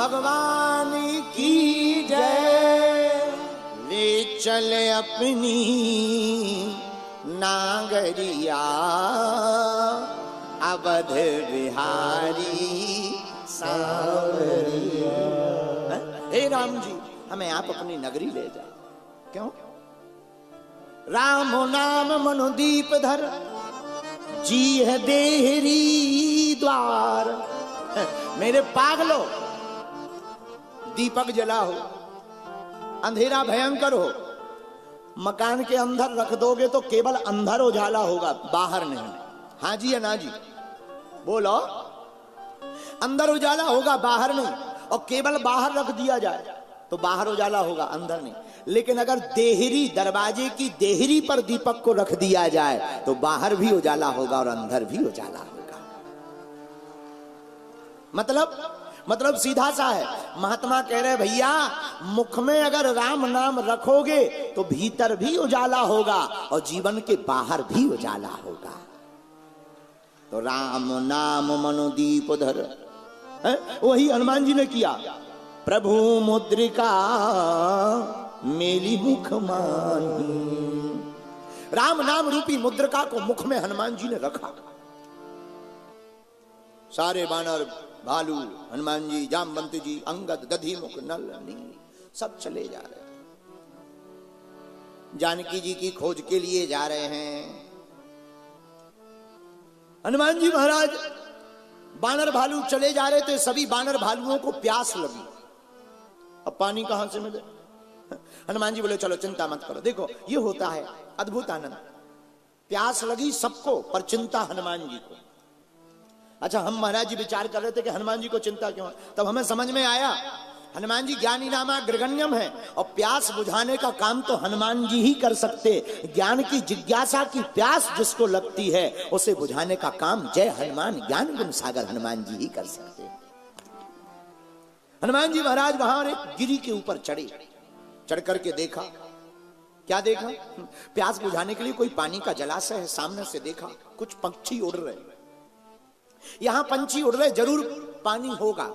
भगवान की जय। ले चले अपनी नागरिया अवध बिहारी सांवरिया। हे राम जी, हमें आप अपनी नगरी ले जाओ। क्यों? राम नाम मनुदीप धर, जी है देहरी द्वार। मेरे पागलो, दीपक जला हो, अंधेरा भयंकर हो, मकान के अंदर रख दोगे तो केवल अंदर उजाला होगा, बाहर नहीं। हाँ जी या ना जी? बोलो। अंदर उजाला होगा, बाहर नहीं। और केवल बाहर रख दिया जाए तो बाहर उजाला होगा, अंदर नहीं। लेकिन अगर देहरी, दरवाजे की देहरी पर दीपक को रख दिया जाए तो बाहर भी उजाला होगा और अंदर भी उजाला होगा। मतलब सीधा सा है। महात्मा कह रहे भैया, मुख में अगर राम नाम रखोगे तो भीतर भी उजाला होगा और जीवन के बाहर भी उजाला होगा। तो राम नाम मनोदीप धर, वही हनुमान जी ने किया। प्रभु मुद्रिका मेली मुख मानी। राम नाम रूपी मुद्रिका को मुख में हनुमान जी ने रखा। सारे बानर, भालू, हनुमान जी, जामवंत जी, अंगद, दधिमुख, नल, नील सब चले जा रहे हैं। जानकी जी की खोज के लिए जा रहे हैं। हनुमान जी महाराज बानर भालू चले जा रहे थे। सभी बानर भालुओं को प्यास लगी। अब पानी कहां से मिले? हनुमान जी बोले चलो चिंता मत करो। देखो ये होता है अद्भुत आनंद। प्यास लगी सबको, पर चिंता हनुमान जी को। अच्छा, हम महाराज जी विचार कर रहे थे कि हनुमान जी को चिंता क्यों है। तब हमें समझ में आया हनुमान जी ज्ञानी नामा ग्रगण्यम है और प्यास बुझाने का काम तो हनुमान जी ही कर सकते। ज्ञान की जिज्ञासा की प्यास जिसको लगती है उसे बुझाने का काम जय हनुमान ज्ञान गुण सागर हनुमान जी ही कर सकते। हनुमान जी महाराज वहां एक गिरी के ऊपर चढ़े। चढ़ करके देखा, क्या देखा? प्यास बुझाने के लिए कोई पानी का जलाशय है। सामने से देखा कुछ पक्षी उड़ रहे। यहां पंछी उड़ रहे, जरूर पानी होगा।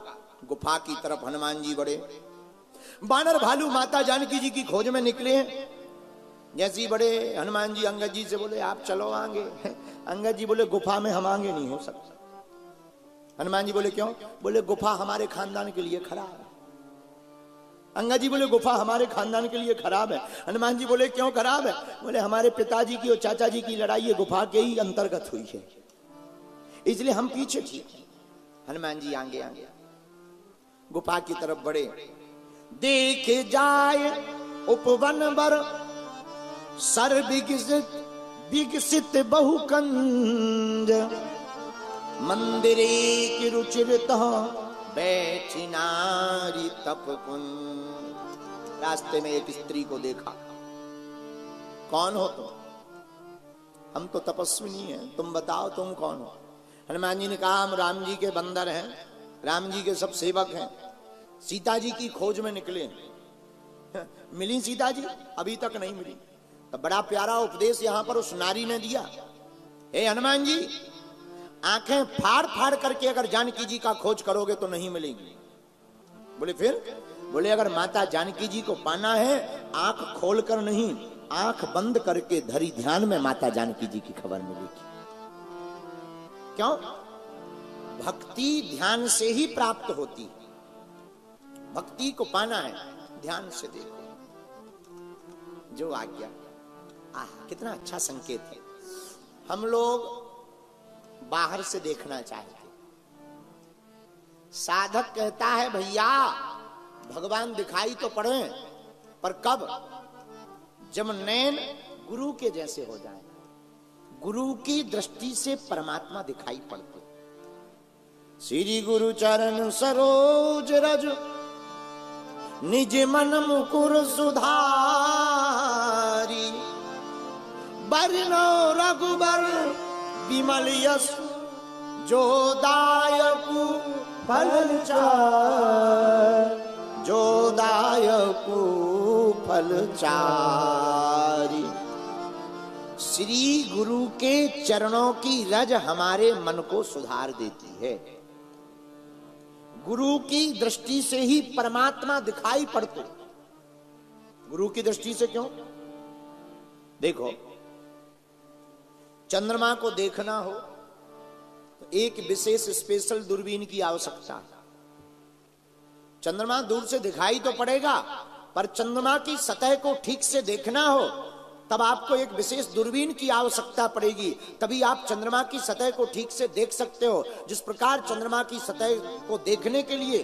गुफा की तरफ हनुमान जी बढ़े। बानर भालू माता जानकी जी की खोज में निकले हैं। जैसे ही बड़े हनुमान जी अंगद जी से बोले आप चलो आगे। अंगद जी बोले गुफा में हम आगे नहीं हो सकते। हनुमान जी बोले क्यों? बोले गुफा हमारे खानदान के लिए खराब है। अंगद जी बोले गुफा हमारे खानदान के लिए खराब है। हनुमान जी बोले क्यों खराब है? बोले हमारे पिताजी की और चाचा जी की लड़ाई ये गुफा के ही अंतर्गत हुई है, इसलिए हम पीछे थे। हनुमान जी आगे आगे गुफा की तरफ बढ़े। देखे जाए उपवन बर सर विकसित बहुकंज मंदिरे की रुचिरत बैठी नारी तपकुंज। रास्ते में एक स्त्री को देखा। कौन हो तुम? हम तो तपस्विनी हैं, तुम बताओ तुम कौन हो? हनुमान जी ने कहा हम राम जी के बंदर हैं, राम जी के सब सेवक हैं, सीता जी की खोज में निकले। मिली सीता जी? अभी तक नहीं मिली। तो बड़ा प्यारा उपदेश यहां पर उस नारी ने दिया। हे हनुमान जी, आंखें फाड़ फाड़ करके अगर जानकी जी का खोज करोगे तो नहीं मिलेगी। बोले फिर? बोले अगर माता जानकी जी को पाना है आंख खोलकर नहीं, आंख बंद करके धरी ध्यान में माता जानकी जी की खबर मिलेगी। क्यों? भक्ति ध्यान से ही प्राप्त होती है। भक्ति को पाना है ध्यान से देखो। जो आज्ञा, कितना अच्छा संकेत है। हम लोग बाहर से देखना चाहते। साधक कहता है भैया भगवान दिखाई तो पड़े, पर कब? जब नैन गुरु के जैसे हो जाए, गुरु की दृष्टि से परमात्मा दिखाई पड़ते। श्री गुरु चरण सरोज रज निज मन मुकुर सुधारी बरनो रघुबर विमल यश जो दायकु फल चार, जो दायकु फल चारी। श्री गुरु के चरणों की रज हमारे मन को सुधार देती है। गुरु की दृष्टि से ही परमात्मा दिखाई पड़ते। गुरु की दृष्टि से क्यों? देखो, चंद्रमा को देखना हो तो एक विशेष स्पेशल दूरबीन की आवश्यकता है। चंद्रमा दूर से दिखाई तो पड़ेगा, पर चंद्रमा की सतह को ठीक से देखना हो तब आपको एक विशेष दूरबीन की आवश्यकता पड़ेगी, तभी आप चंद्रमा की सतह को ठीक से देख सकते हो। जिस प्रकार चंद्रमा की सतह को देखने के लिए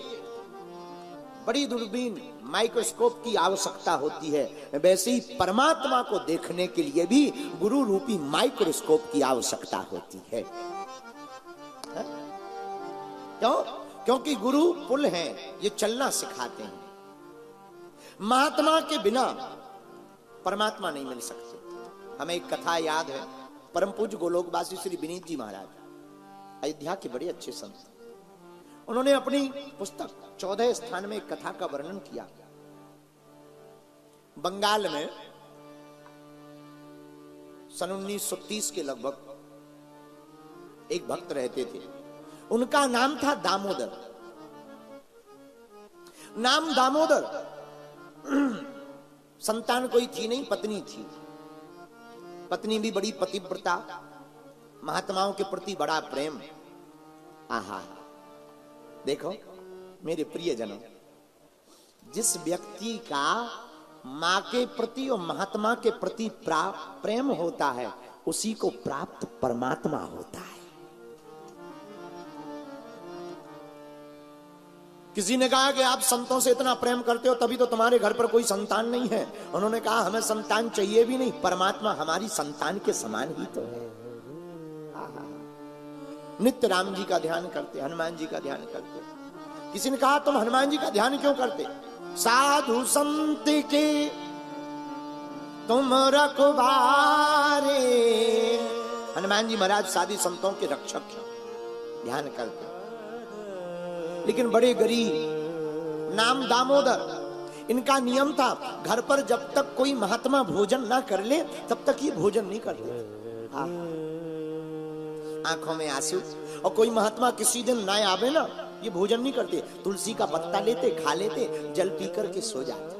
बड़ी दूरबीन माइक्रोस्कोप की आवश्यकता होती है, वैसे ही परमात्मा को देखने के लिए भी गुरु रूपी माइक्रोस्कोप की आवश्यकता होती है। क्यों? क्योंकि गुरु पुल हैं, ये चलना सिखाते हैं। महात्मा के बिना परमात्मा नहीं मिल सकते। हमें एक कथा याद है, परम पूज्य गोलोकवासी श्री विनीत जी महाराज, अयोध्या के बड़े अच्छे संत, उन्होंने अपनी पुस्तक 14 स्थान में एक कथा का वर्णन किया। बंगाल में सन 1930 के लगभग एक भक्त रहते थे, उनका नाम था दामोदर। नाम दामोदर, संतान कोई थी नहीं, पत्नी थी। पत्नी भी बड़ी पतिव्रता, महात्माओं के प्रति बड़ा प्रेम। आहा, देखो मेरे प्रियजनों, जिस व्यक्ति का मां के प्रति और महात्मा के प्रति प्रेम होता है, उसी को प्राप्त परमात्मा होता है। किसी ने कहा कि आप संतों से इतना प्रेम करते हो तभी तो तुम्हारे घर पर कोई संतान नहीं है। उन्होंने कहा हमें संतान चाहिए भी नहीं, परमात्मा हमारी संतान के समान ही तो है। नित्य राम जी का ध्यान करते, हनुमान जी का ध्यान करते। किसी ने कहा तुम हनुमान जी का ध्यान क्यों करते? साधु संत के तुम रखवारे। हनुमान जी महाराज साधु संतों के रक्षक हैं, ध्यान करते। लेकिन बड़े गरीब, नाम दामोदर। इनका नियम था, घर पर जब तक कोई महात्मा भोजन ना कर ले तब तक ये भोजन नहीं करते। आंखों में आंसू, और कोई महात्मा किसी दिन ना आवे ना, ये भोजन नहीं करते। तुलसी का पत्ता लेते, खा लेते, जल पी करके सो जाते।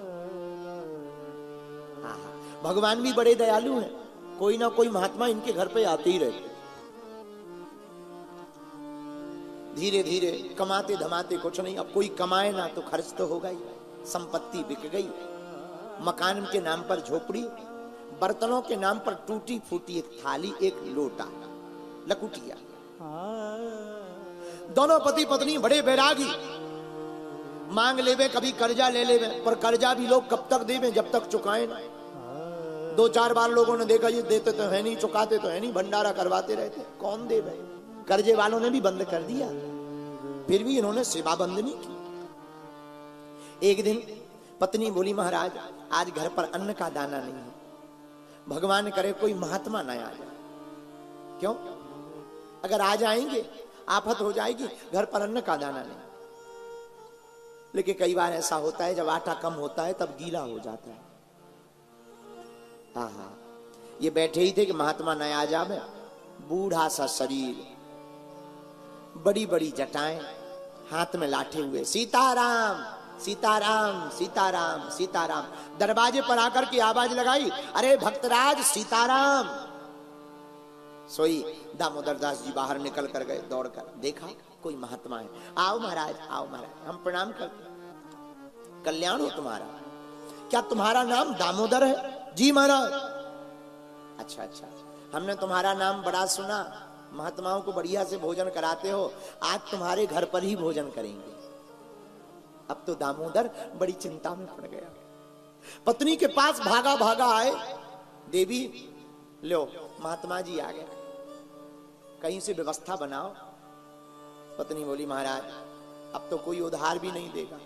भगवान भी बड़े दयालु हैं, कोई ना कोई महात्मा इनके घर पे आते ही रहते। धीरे धीरे कमाते धमाते कुछ नहीं, अब कोई कमाए ना तो खर्च तो होगा ही। संपत्ति बिक गई, मकान के नाम पर झोपड़ी, बर्तनों के नाम पर टूटी फूटी एक थाली, एक लोटा, लकुटिया। दोनों पति पत्नी बड़े बैरागी, मांग लेवे, कभी कर्जा ले लेवे, पर कर्जा भी लोग कब तक देवे? जब तक चुकाए ना। 2-4 बार लोगों ने देखा, ये देते तो है नहीं, चुकाते तो है नहीं, भंडारा करवाते रहते, कौन देवे? कर्जे वालों ने भी बंद कर दिया, फिर भी इन्होंने सेवा बंद नहीं की। एक दिन पत्नी बोली, महाराज आज घर पर अन्न का दाना नहीं है, भगवान करे कोई महात्मा न आ जाए। क्यों? अगर आ जाएंगे आफत हो जाएगी, घर पर अन्न का दाना नहीं। लेकिन कई बार ऐसा होता है, जब आटा कम होता है तब गीला हो जाता है। आहा, ये बैठे ही थे कि महात्मा न आ जाए। बूढ़ा सा शरीर, बड़ी बड़ी जटाएं, हाथ में लाठे हुए, सीताराम सीताराम सीताराम सीताराम। दरवाजे पर आकर के आवाज लगाई, अरे भक्तराज सीताराम। सोई दामोदर दास जी बाहर निकल कर गए, दौड़कर देखा कोई महात्मा है। आओ महाराज, आओ महाराज, हम प्रणाम करते, कल्याण हो तुम्हारा। क्या तुम्हारा नाम दामोदर है? जी महाराज। अच्छा अच्छा, हमने तुम्हारा नाम बड़ा सुना, महात्माओं को बढ़िया से भोजन कराते हो, आज तुम्हारे घर पर ही भोजन करेंगे। अब तो दामोदर बड़ी चिंता में पड़ गया। पत्नी के पास भागा भागा आए, देवी लो महात्मा जी आ गए, कहीं से व्यवस्था बनाओ। पत्नी बोली, महाराज अब तो कोई उधार भी नहीं देगा,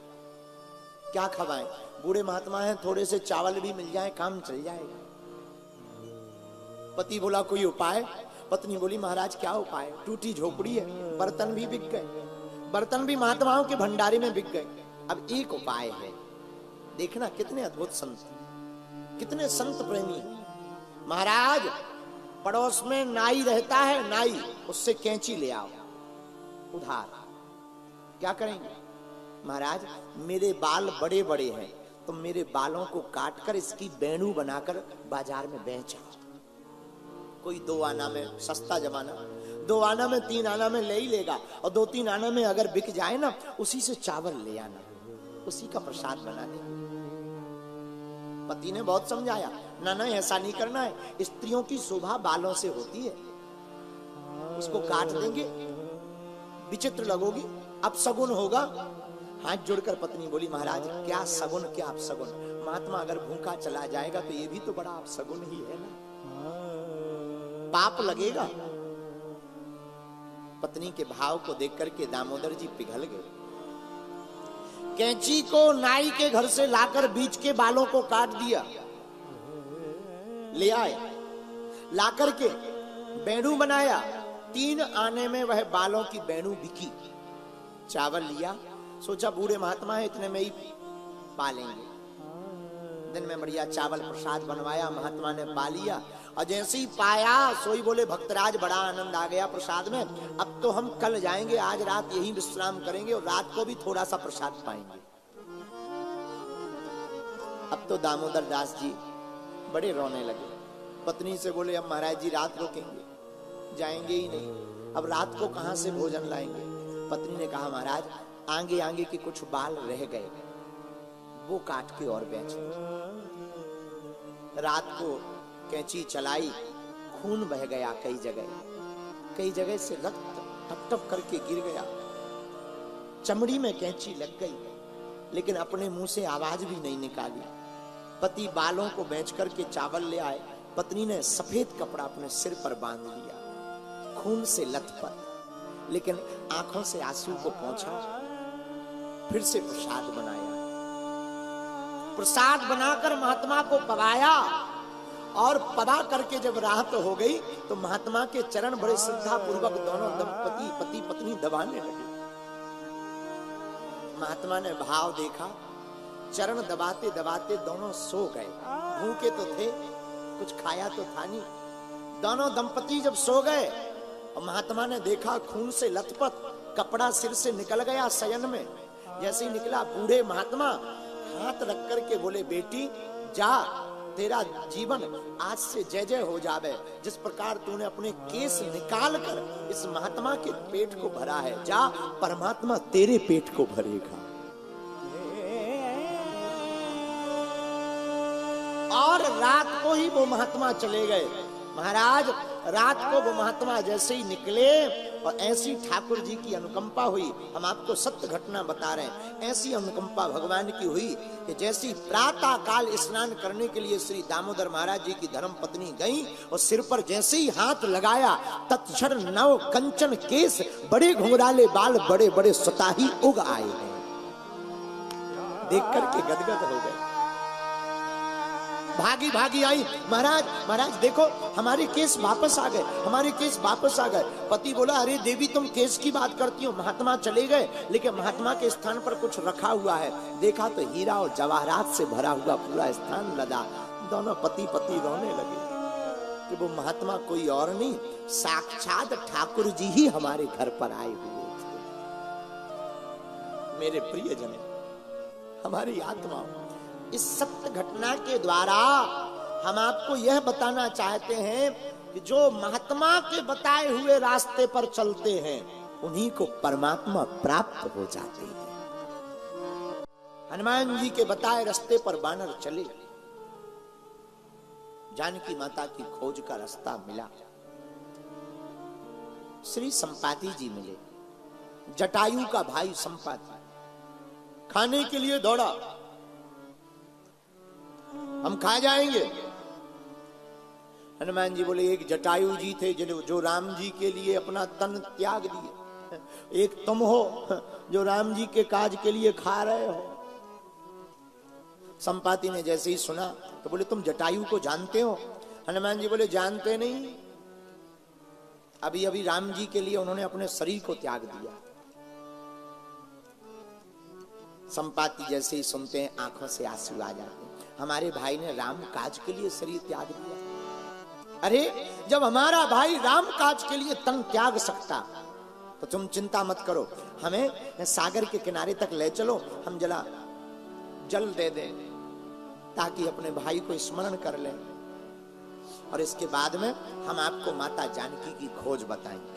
क्या खवाएं? बूढ़े महात्मा हैं, थोड़े से चावल भी मिल जाए काम चल जाएगा। पति बोला कोई उपाय? पत्नी बोली, महाराज क्या उपाय? टूटी झोपड़ी है, बर्तन भी बिक गए, बर्तन भी महात्माओं के भंडारे में बिक गए। अब एक उपाय है, देखना कितने अद्भुत संत, कितने संत प्रेमी। महाराज पड़ोस में नाई रहता है, नाई, उससे कैंची ले आओ उधार। क्या करेंगे? महाराज मेरे बाल बड़े बड़े हैं, तो मेरे बालों को काटकर इसकी बेणु बनाकर बाजार में बेचा। कोई 2 आना में, सस्ता जमाना, 2 आना में 3 आना में ले ही लेगा, और 2-3 आना में अगर बिक जाए ना, उसी से चावल ले आना, उसी का प्रसाद बना दे। पति ने बहुत समझाया, ना ना ऐसा नहीं करना है, स्त्रियों की शोभा बालों से होती है, उसको काट देंगे, विचित्र लगोगी, अब सगुन होगा। हाथ जोड़कर पत्नी बोली, महाराज क्या सगुन क्या अपसगुन, महात्मा अगर भूखा चला जाएगा तो ये भी तो बड़ा अपसगुन ही है ना, पाप लगेगा। पत्नी के भाव को देख करके दामोदर जी पिघल गए। कैंची को नाई के घर से लाकर बीच के बालों को काट दिया, ले आए, लाकर के बेणु बनाया। 3 आने में वह बालों की बेणु बिकी। चावल लिया, सोचा बूढ़े महात्मा है, इतने में ही पालेंगे। दिन में बढ़िया चावल प्रसाद बनवाया, महात्मा ने पा लिया, और जैसे ही पाया सोई बोले भक्तराज बड़ा आनंद आ गया प्रसाद में, अब तो हम कल जाएंगे, आज रात यहीं विश्राम करेंगे और रात को भी थोड़ा सा प्रसाद पाएंगे। अब तो दामोदर दास जी बड़े रोने लगे। पत्नी से बोले, अब महाराज जी रात रोकेंगे, जाएंगे ही नहीं, अब रात को कहां से भोजन लाएंगे। पत्नी ने कहा, महाराज आगे आगे के कुछ बाल रह गए, वो काट के और बेचो। रात को कैंची चलाई, खून बह गया, कई जगह से रक्त टप टप करके गिर गया, चमड़ी में कैंची लग गई, लेकिन अपने मुंह से आवाज भी नहीं निकाली। पति बालों को बेच करके चावल ले आए, पत्नी ने सफेद कपड़ा अपने सिर पर बांध लिया, खून से लथपथ, लेकिन आंखों से आंसू को पोंछा, फिर से प्रसाद बनाया। प्रसाद बनाकर महात्मा को पवाया, और पवा करके जब राहत हो गई तो महात्मा के चरण बड़े श्रद्धा पूर्वक दोनों दंपति पति पत्नी दबाने लगे। महात्मा ने भाव देखा, चरण दबाते दबाते दोनों सो गए। भूखे तो थे, कुछ खाया तो था नहीं। दोनों दंपति जब सो गए और महात्मा ने देखा खून से लथपथ, कपड़ा सिर से निकल गया शयन में। जैसे ही निकला, बूढ़े महात्मा हाथ रख करके बोले, बेटी जा, तेरा जीवन आज से जय जय हो जावे। जिस प्रकार तूने अपने केस निकाल कर इस महात्मा के पेट को भरा है, जा परमात्मा तेरे पेट को भरेगा। और रात को ही वो महात्मा चले गए। महाराज रात को वो महात्मा जैसे ही निकले, और ऐसी ठाकुर जी की अनुकंपा हुई, हम आपको सत्य घटना बता रहे हैं, ऐसी अनुकंपा भगवान की हुई कि जैसी प्रातः काल स्नान करने के लिए श्री दामोदर महाराज जी की धर्म पत्नी गई, और सिर पर जैसे ही हाथ लगाया, तत्क्षण नव कंचन केस, बड़े घुंघराले बाल, बड़े बड़े स्वताही उग आए हैं। देख करके गदगद हो गए, भागी भागी आई, महाराज महाराज देखो हमारे केस वापस आ गए, हमारे केस वापस आ गए। पति बोला, अरे देवी तुम केस की बात करती हो, महात्मा चले गए, लेकिन महात्मा के स्थान पर कुछ रखा हुआ है। देखा तो हीरा और जवाहरात से भरा हुआ पूरा स्थान लदा। दोनों पति पत्नी रोने लगे कि वो महात्मा कोई और नहीं, साक्षात ठाकुर जी ही हमारे घर पर आए हुए थे। मेरे प्रियजन, हमारी आत्मा, इस सत्य घटना के द्वारा हम आपको यह बताना चाहते हैं कि जो महात्मा के बताए हुए रास्ते पर चलते हैं, उन्हीं को परमात्मा प्राप्त हो जाते हैं। हनुमान जी के बताए रास्ते पर वानर चले, जानकी माता की खोज का रास्ता मिला। श्री संपाति जी मिले, जटायु का भाई संपाति, खाने के लिए दौड़ा, हम खा जाएंगे। हनुमान जी बोले, एक जटायु जी थे जो राम जी के लिए अपना तन त्याग दिए, एक तुम हो जो राम जी के काज के लिए खा रहे हो। संपाति ने जैसे ही सुना तो बोले, तुम जटायु को जानते हो? हनुमान जी बोले, जानते नहीं, अभी अभी राम जी के लिए उन्होंने अपने शरीर को त्याग दिया। संपाति जैसे ही सुनते हैं, आंखों से आंसू आ जाते हैं। हमारे भाई ने राम काज के लिए शरीर त्याग दिया। अरे जब हमारा भाई राम काज के लिए तन त्याग सकता, तो तुम चिंता मत करो, हमें सागर के किनारे तक ले चलो, हम जला जल दे दें ताकि अपने भाई को स्मरण कर लें, और इसके बाद में हम आपको माता जानकी की खोज बताएंगे।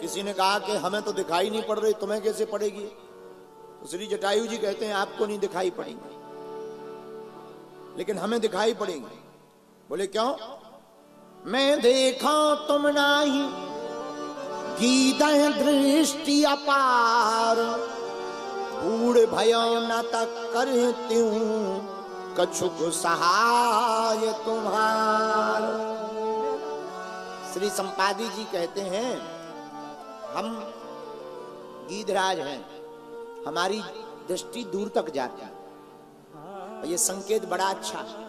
किसी ने कहा कि हमें तो दिखाई नहीं पड़ रही, तुम्हें कैसे पड़ेगी? तो श्री जटायु जी कहते हैं आपको नहीं दिखाई पड़ेंगी, लेकिन हमें दिखाई पड़ेंगी। बोले क्यों? मैं देखा तुम नाही गीत दृष्टि अपार, बूढ़ भयो न तक करती हूं कछुक सहाय तुम्हार। श्री संपादी जी कहते हैं हम गीधराज हैं, हमारी दृष्टि दूर तक जाती है। ये संकेत बड़ा अच्छा है।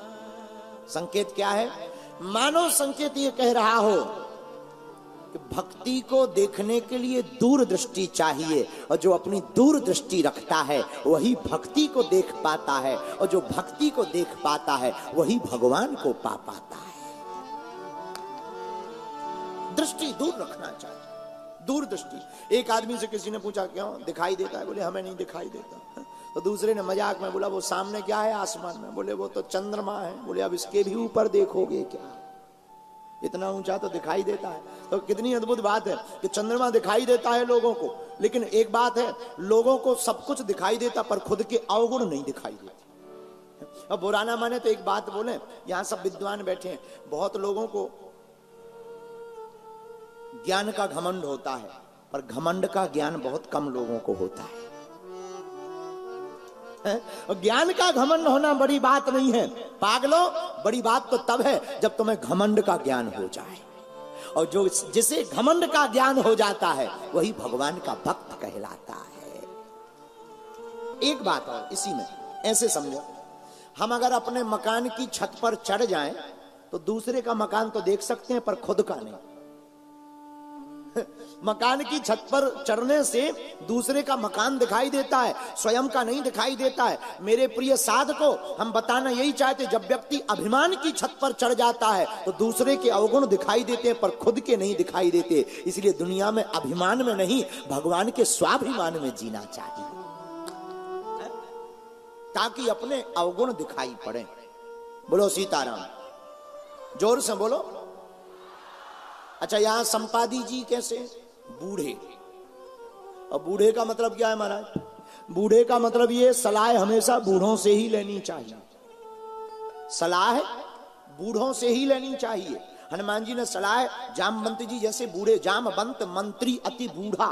संकेत क्या है? मानो संकेत ये कह रहा हो कि भक्ति को देखने के लिए दूर दृष्टि चाहिए, और जो अपनी दूर दृष्टि रखता है वही भक्ति को देख पाता है, और जो भक्ति को देख पाता है वही भगवान को पा पाता है। दृष्टि दूर रखना चाहिए, दूर दृष्टि। एक आदमी से किसी ने पूछा क्यों दिखाई देता है? बोले हमें नहीं दिखाई देता। तो दूसरे ने मजाक में बोला वो सामने क्या है आसमान में? बोले वो तो चंद्रमा है। बोले अब इसके भी ऊपर देखोगे क्या? इतना ऊंचा तो दिखाई देता है। तो कितनी अद्भुत बात है कि चंद्रमा दिखाई देता है लोगों को, लेकिन एक बात है, लोगों को सब कुछ दिखाई देता पर खुद के अवगुण नहीं दिखाई देते। अब बुरा ना माने तो एक बात बोले, यहां सब विद्वान बैठे हैं, बहुत लोगों को ज्ञान का घमंड होता है, पर घमंड का ज्ञान बहुत कम लोगों को होता है। ज्ञान का घमंड होना बड़ी बात नहीं है पागलो, बड़ी बात तो तब है जब तुम्हें घमंड का ज्ञान हो जाए, और जो जिसे घमंड का ज्ञान हो जाता है वही भगवान का भक्त कहलाता है। एक बात और इसी में ऐसे समझो, हम अगर अपने मकान की छत पर चढ़ जाएं तो दूसरे का मकान तो देख सकते हैं पर खुद का नहीं। मकान की छत पर चढ़ने से दूसरे का मकान दिखाई देता है, स्वयं का नहीं दिखाई देता है। मेरे प्रिय साधको, हम बताना यही चाहते, जब व्यक्ति अभिमान की छत पर चढ़ जाता है तो दूसरे के अवगुण दिखाई देते हैं पर खुद के नहीं दिखाई देते। इसलिए दुनिया में अभिमान में नहीं, भगवान के स्वाभिमान में जीना चाहिए, ताकि अपने अवगुण दिखाई पड़े। बोलो सीताराम, जोर से बोलो। अच्छा, यहां संपादी जी कैसे? बूढ़े। और बूढ़े का मतलब क्या है महाराज? बूढ़े का मतलब ये सलाह हमेशा बूढ़ों से ही लेनी चाहिए, सलाह बूढ़ों से ही लेनी चाहिए। हनुमान जी ने सलाह जामवंत जी जैसे बूढ़े, जामवंत मंत्री अति बूढ़ा,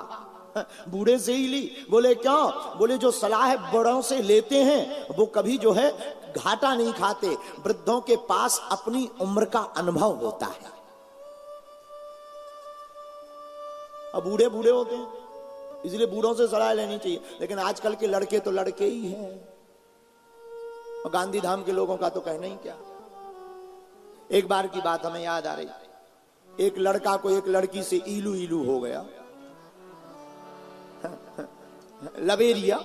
बूढ़े से ही ली। बोले क्यों? बोले जो सलाह बड़ों से लेते हैं वो कभी जो है घाटा नहीं खाते। वृद्धों के पास अपनी उम्र का अनुभव होता है। अब बूढ़े बूढ़े होते हैं, इसलिए बूढ़ों से सलाह लेनी चाहिए। लेकिन आजकल के लड़के तो लड़के ही हैं, और गांधी धाम के लोगों का तो कहना ही क्या। एक बार की बात हमें याद आ रही, एक लड़का को एक लड़की से इलू इलू हो गया, लवेरिया।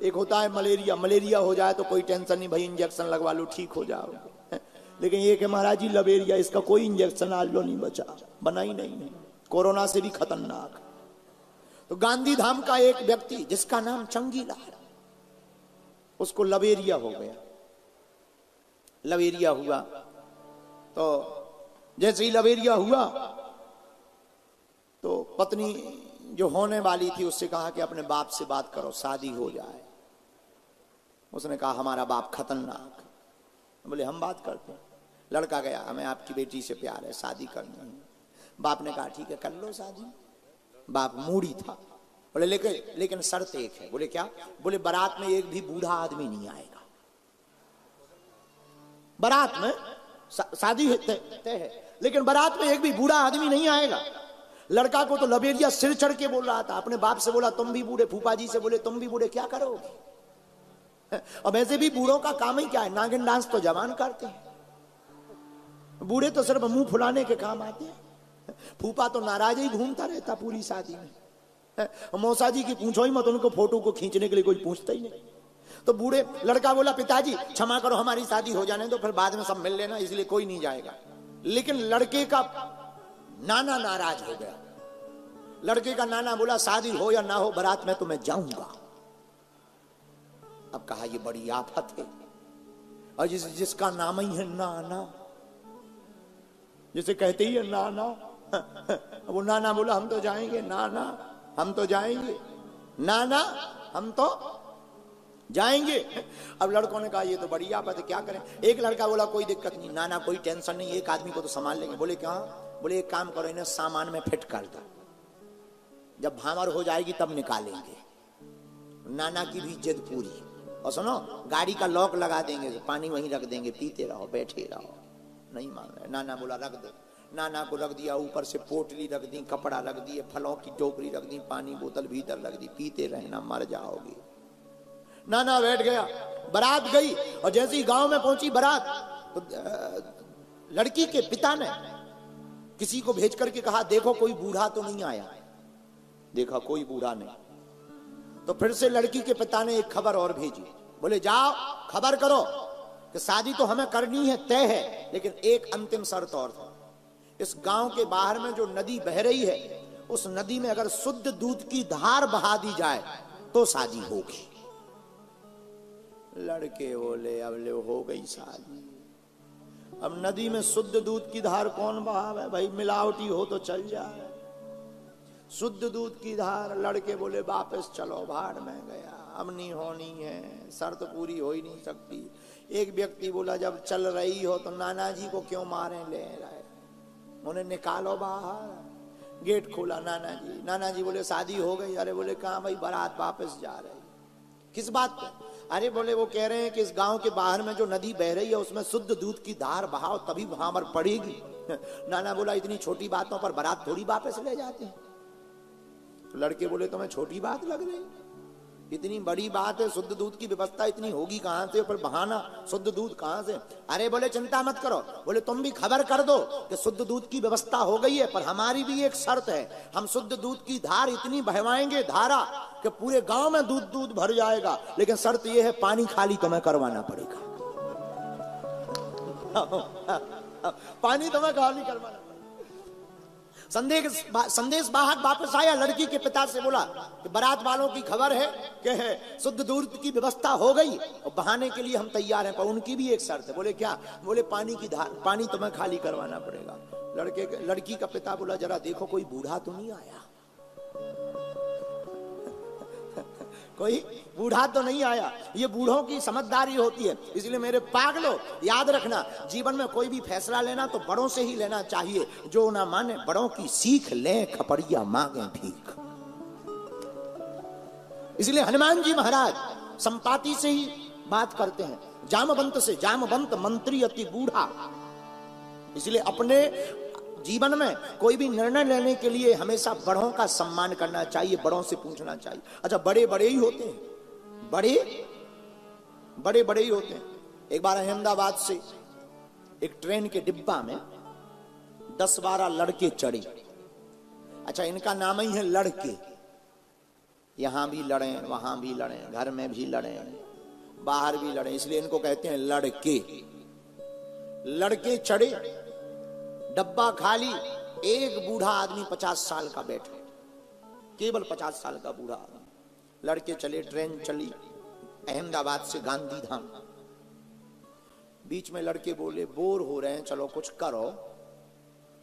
एक होता है मलेरिया, मलेरिया हो जाए तो कोई टेंशन नहीं भाई, इंजेक्शन लगवा लो ठीक हो जाओगे। लेकिन ये कि महाराज जी लवेरिया, इसका कोई इंजेक्शन आज लो नहीं बचा, बना ही नहीं, कोरोना से भी खतरनाक। तो गांधी धाम का एक व्यक्ति जिसका नाम चंगीला है, उसको लवेरिया हो गया। लवेरिया हुआ तो जैसे ही लवेरिया हुआ तो पत्नी जो होने वाली थी उससे कहा कि अपने बाप से बात करो, शादी हो जाए। उसने कहा हमारा बाप खतरनाक। बोले हम बात करते हैं। लड़का गया, हमें आपकी बेटी से प्यार है, शादी करनी है। बाप ने कहा ठीक है कर लो शादी। बाप मूड़ी था। बोले लेकिन शर्त एक है। बोले क्या? बोले बारात में एक भी बूढ़ा आदमी नहीं आएगा। बारात में शादी तय है, लेकिन बारात में एक भी बूढ़ा आदमी नहीं आएगा। लड़का को तो लबेरिया सिर चढ़ के बोल रहा था। अपने बाप से बोला तुम भी बूढ़े, फूफा जी से बोले तुम भी बूढ़े, क्या करोगे? अब ऐसे भी बूढ़ों का काम ही क्या है? नागिन डांस तो जवान करते हैं, बूढ़े तो सिर्फ मुंह फुलाने के काम आते हैं। फूफा तो नाराज ही घूमता रहता पूरी शादी में। मौसा जी की पूछो ही मत, उनको फोटो को खींचने के लिए कोई पूछता ही नहीं। तो बूढ़े लड़का बोला पिताजी क्षमा करो, हमारी शादी हो जाने दो, फिर बाद में सब मिल लेना, इसलिए कोई नहीं जाएगा। लेकिन लड़के का नाना नाराज हो गया। लड़के का नाना बोला शादी हो या ना हो बारात में तो मैं जाऊंगा। अब कहा ये बड़ी आफत है, और जिसका नाम ही है नाना, जिसे कहते ही है नाना, वो नाना बोला हम तो जाएंगे, नाना हम तो जाएंगे, नाना हम तो जाएंगे। अब लड़कों ने कहा ये तो बड़ी आफत है, क्या करें। एक लड़का बोला कोई दिक्कत नहीं नाना, कोई टेंशन नहीं, एक आदमी को तो संभाल लेंगे। बोले क्या? बोले एक काम करो, इन्हें सामान में फिट कर दो, जब भामर हो जाएगी तब निकालेंगे। नाना की भी जिद पूरी। और सुनो गाड़ी का लॉक लगा देंगे, पानी वहीं रख देंगे, पीते रहो बैठे रहो। नहीं मान रहे। नाना बोला रख दो। नाना को रख दिया, ऊपर से पोटली रख दी, कपड़ा रख दिए, फलों की टोकरी रख दी, पानी बोतल भीतर रख दी, पीते रहना मर जाओगे। नाना बैठ गया। बारात गई और जैसे ही गांव में पहुंची बारात, तो लड़की के पिता ने किसी को भेज करके कहा देखो कोई बूढ़ा तो नहीं आया। देखा कोई बूढ़ा नहीं। तो फिर से लड़की के पिता ने एक खबर और भेजी। बोले जाओ खबर करो कि शादी तो हमें करनी है, तय है, लेकिन एक अंतिम शर्त और था। इस गांव के बाहर में जो नदी बह रही है, उस नदी में अगर शुद्ध दूध की धार बहा दी जाए तो शादी होगी। लड़के बोले अब ले हो गई शादी। अब नदी में शुद्ध दूध की धार कौन बहावे भाई, मिलावटी हो तो चल जाए। शुद्ध दूध की धार। लड़के बोले वापस चलो, भाड़ में गया, अब नहीं होनी है, शर्त पूरी हो ही नहीं सकती। एक व्यक्ति बोला जब चल रही हो तो नाना जी को क्यों मारे ले रहे, उन्हें निकालो बाहर। गेट खोला, नाना जी बोले शादी हो गई। अरे बोले कहाँ भाई, बारात वापस जा रही। किस बात पे? अरे बोले वो कह रहे हैं कि इस गांव के बाहर में जो नदी बह रही है उसमें शुद्ध दूध की धार बहाओ तभी वहां पर पड़ेगी। नाना बोला इतनी छोटी बातों पर बारात थोड़ी वापस ले जाते हैं। तो लड़के बोले तुम्हें छोटी बात लग रही, इतनी बड़ी बात है, शुद्ध दूध की व्यवस्था इतनी होगी कहां से, पर बहाना शुद्ध दूध कहां से। अरे बोले चिंता मत करो, बोले तुम भी खबर कर दो कि शुद्ध दूध की व्यवस्था हो गई है, पर हमारी भी एक शर्त है, हम शुद्ध दूध की धार इतनी बहवाएंगे धारा कि पूरे गांव में दूध दूध भर जाएगा, लेकिन शर्त यह है पानी खाली तुम्हें करवाना पड़ेगा। पानी तुम्हें खाली करवाना। संदेश वाहक वापस आया, लड़की के पिता से बोला कि बारात वालों की खबर है कि शुद्ध दूध की व्यवस्था हो गई और बहाने के लिए हम तैयार हैं, पर उनकी भी एक शर्त है। बोले क्या? बोले पानी की धार, पानी तुम्हें खाली करवाना पड़ेगा। लड़की का पिता बोला जरा देखो कोई बूढ़ा तो नहीं आया, कोई बूढ़ा तो नहीं आया। ये बूढ़ों की समझदारी होती है। इसलिए मेरे पागलों याद रखना, जीवन में कोई भी फैसला लेना तो बड़ों से ही लेना चाहिए। जो ना माने बड़ों की सीख लें, खपड़िया मांगे भीख। इसलिए हनुमान जी महाराज संपाति से ही बात करते हैं, जामवंत से, जामवंत मंत्री अति बूढ़ा। इसलिए अपने जीवन में कोई भी निर्णय लेने के लिए हमेशा बड़ों का सम्मान करना चाहिए, बड़ों से पूछना चाहिए। अच्छा बड़े बड़े ही होते हैं, बड़े बड़े ही होते हैं। एक बार अहमदाबाद से एक ट्रेन के डिब्बा में 10-12 लड़के चढ़े। अच्छा इनका नाम ही है लड़के। यहां भी लड़े, वहां भी लड़े, घर में भी लड़े, बाहर भी लड़े, इसलिए इनको कहते हैं लड़के। लड़के चढ़े, डब्बा खाली, एक बूढ़ा आदमी 50 साल का बैठा, केवल 50 साल का बूढ़ा आदमी। लड़के चले, ट्रेन चली अहमदाबाद से गांधी धाम। बीच में लड़के बोले बोर हो रहे हैं, चलो कुछ करो।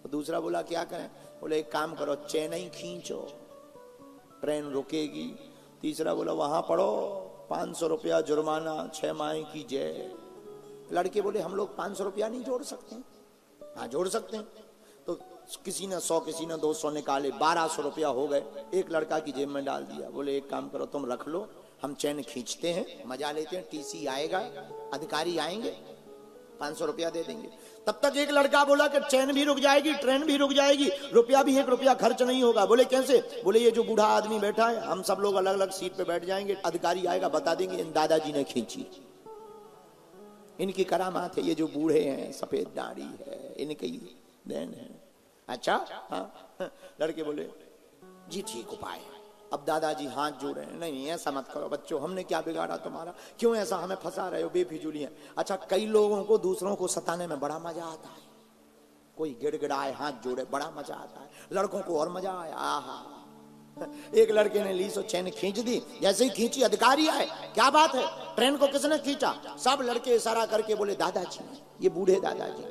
तो दूसरा बोला क्या करें? बोले एक काम करो, चैन ही खींचो, ट्रेन रुकेगी। तीसरा बोला वहां पढ़ो, 500 रुपया जुर्माना, 6 माह की जेल। लड़के बोले हम लोग 500 रुपया नहीं जोड़ सकते? हाँ जोड़ सकते हैं। तो किसी ने 100, किसी ने 200 निकाले, 1200 रुपया हो गए। एक लड़का की जेब में डाल दिया। बोले एक काम करो तुम रख लो, हम चैन खींचते हैं, मजा लेते हैं, टीसी आएगा, अधिकारी आएंगे, 500 रुपया दे देंगे। तब तक एक लड़का बोला कि चैन भी रुक जाएगी, ट्रेन भी रुक जाएगी, रुपया भी 1 रुपया खर्च नहीं होगा। बोले कैसे? बोले ये जो बूढ़ा आदमी बैठा है, हम सब लोग अलग अलग सीट पे बैठ जाएंगे, अधिकारी आएगा बता देंगे इन दादाजी ने खींची, इनकी करामात है, ये जो बूढ़े हैं, सफेद दाढ़ी है, इनकी देन है। अच्छा हाँ। लड़के बोले जी ठीक उपाय है। अब दादाजी हाथ जोड़े, नहीं ऐसा मत करो बच्चों, हमने क्या बिगाड़ा तुम्हारा, क्यों ऐसा हमें फंसा रहे हो, बेफिजूली है। अच्छा कई लोगों को दूसरों को सताने में बड़ा मजा आता है, कोई गिड़गिड़ाए, हाथ जोड़े, बड़ा मजा आता है। लड़कों को और मजा आया। आहा, एक लड़के ने ली सो चैन खींच दी, जैसे ही खींची अधिकारी आए, क्या बात है, ट्रेन को किसने खींचा? सब लड़के इशारा करके बोले दादाजी, ये बूढ़े दादाजी।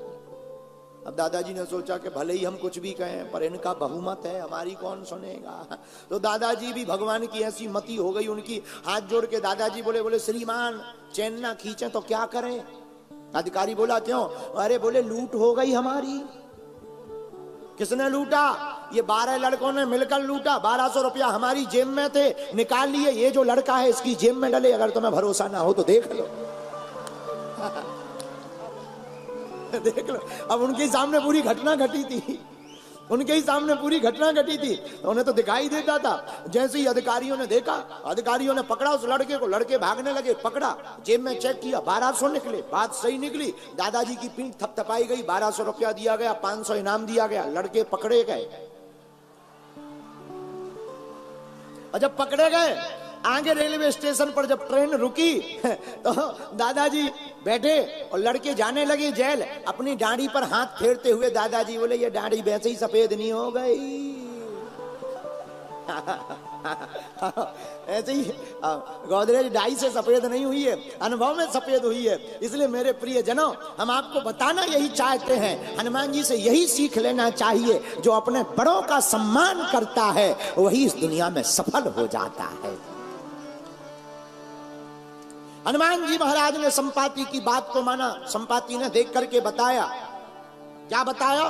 अब दादाजी ने सोचा कि भले ही हम कुछ भी कहें पर इनका बहुमत है, हमारी कौन सुनेगा। तो दादाजी भी भगवान की ऐसी मति हो गई उनकी, हाथ जोड़ के दादाजी बोले श्रीमान चैन ना खींचे तो क्या करें? अधिकारी बोला क्यों? अरे बोले लूट हो गई हमारी। किसने लूटा? ये 12 लड़कों ने मिलकर लूटा। 1200 रुपया हमारी जेब में थे, निकाल लिए, ये जो लड़का है इसकी जेब में डले। अगर तुम्हें भरोसा ना हो तो देख लो। देख लो। अब उनके सामने पूरी घटना घटी थी, उनके ही सामने पूरी घटना घटी थी, उन्हें तो दिखाई देता था। जैसे ही अधिकारियों ने देखा, अधिकारियों ने पकड़ा उस लड़के को, लड़के भागने लगे, पकड़ा, जेब में चेक किया, 1200 निकले। बात सही निकली, दादाजी की पीठ थपथपाई गई, 1200 रुपया दिया गया, 500 इनाम दिया गया, लड़के पकड़े गए। और जब पकड़े गए, आगे रेलवे स्टेशन पर जब ट्रेन रुकी तो दादाजी बैठे और लड़के जाने लगे जेल। अपनी दाढ़ी पर हाथ फेरते हुए दादाजी बोले ये दाढ़ी वैसे ही सफेद नहीं हो गई। ऐसे ही गोदरेज डाई से सफेद नहीं हुई है, अनुभव में सफेद हुई है। इसलिए मेरे प्रिय जनों, हम आपको बताना यही चाहते हैं, हनुमान जी से यही सीख लेना चाहिए, जो अपने बड़ों का सम्मान करता है वही इस दुनिया में सफल हो जाता है। हनुमान जी महाराज ने संपाति की बात को माना। संपाति ने देख करके बताया, क्या बताया?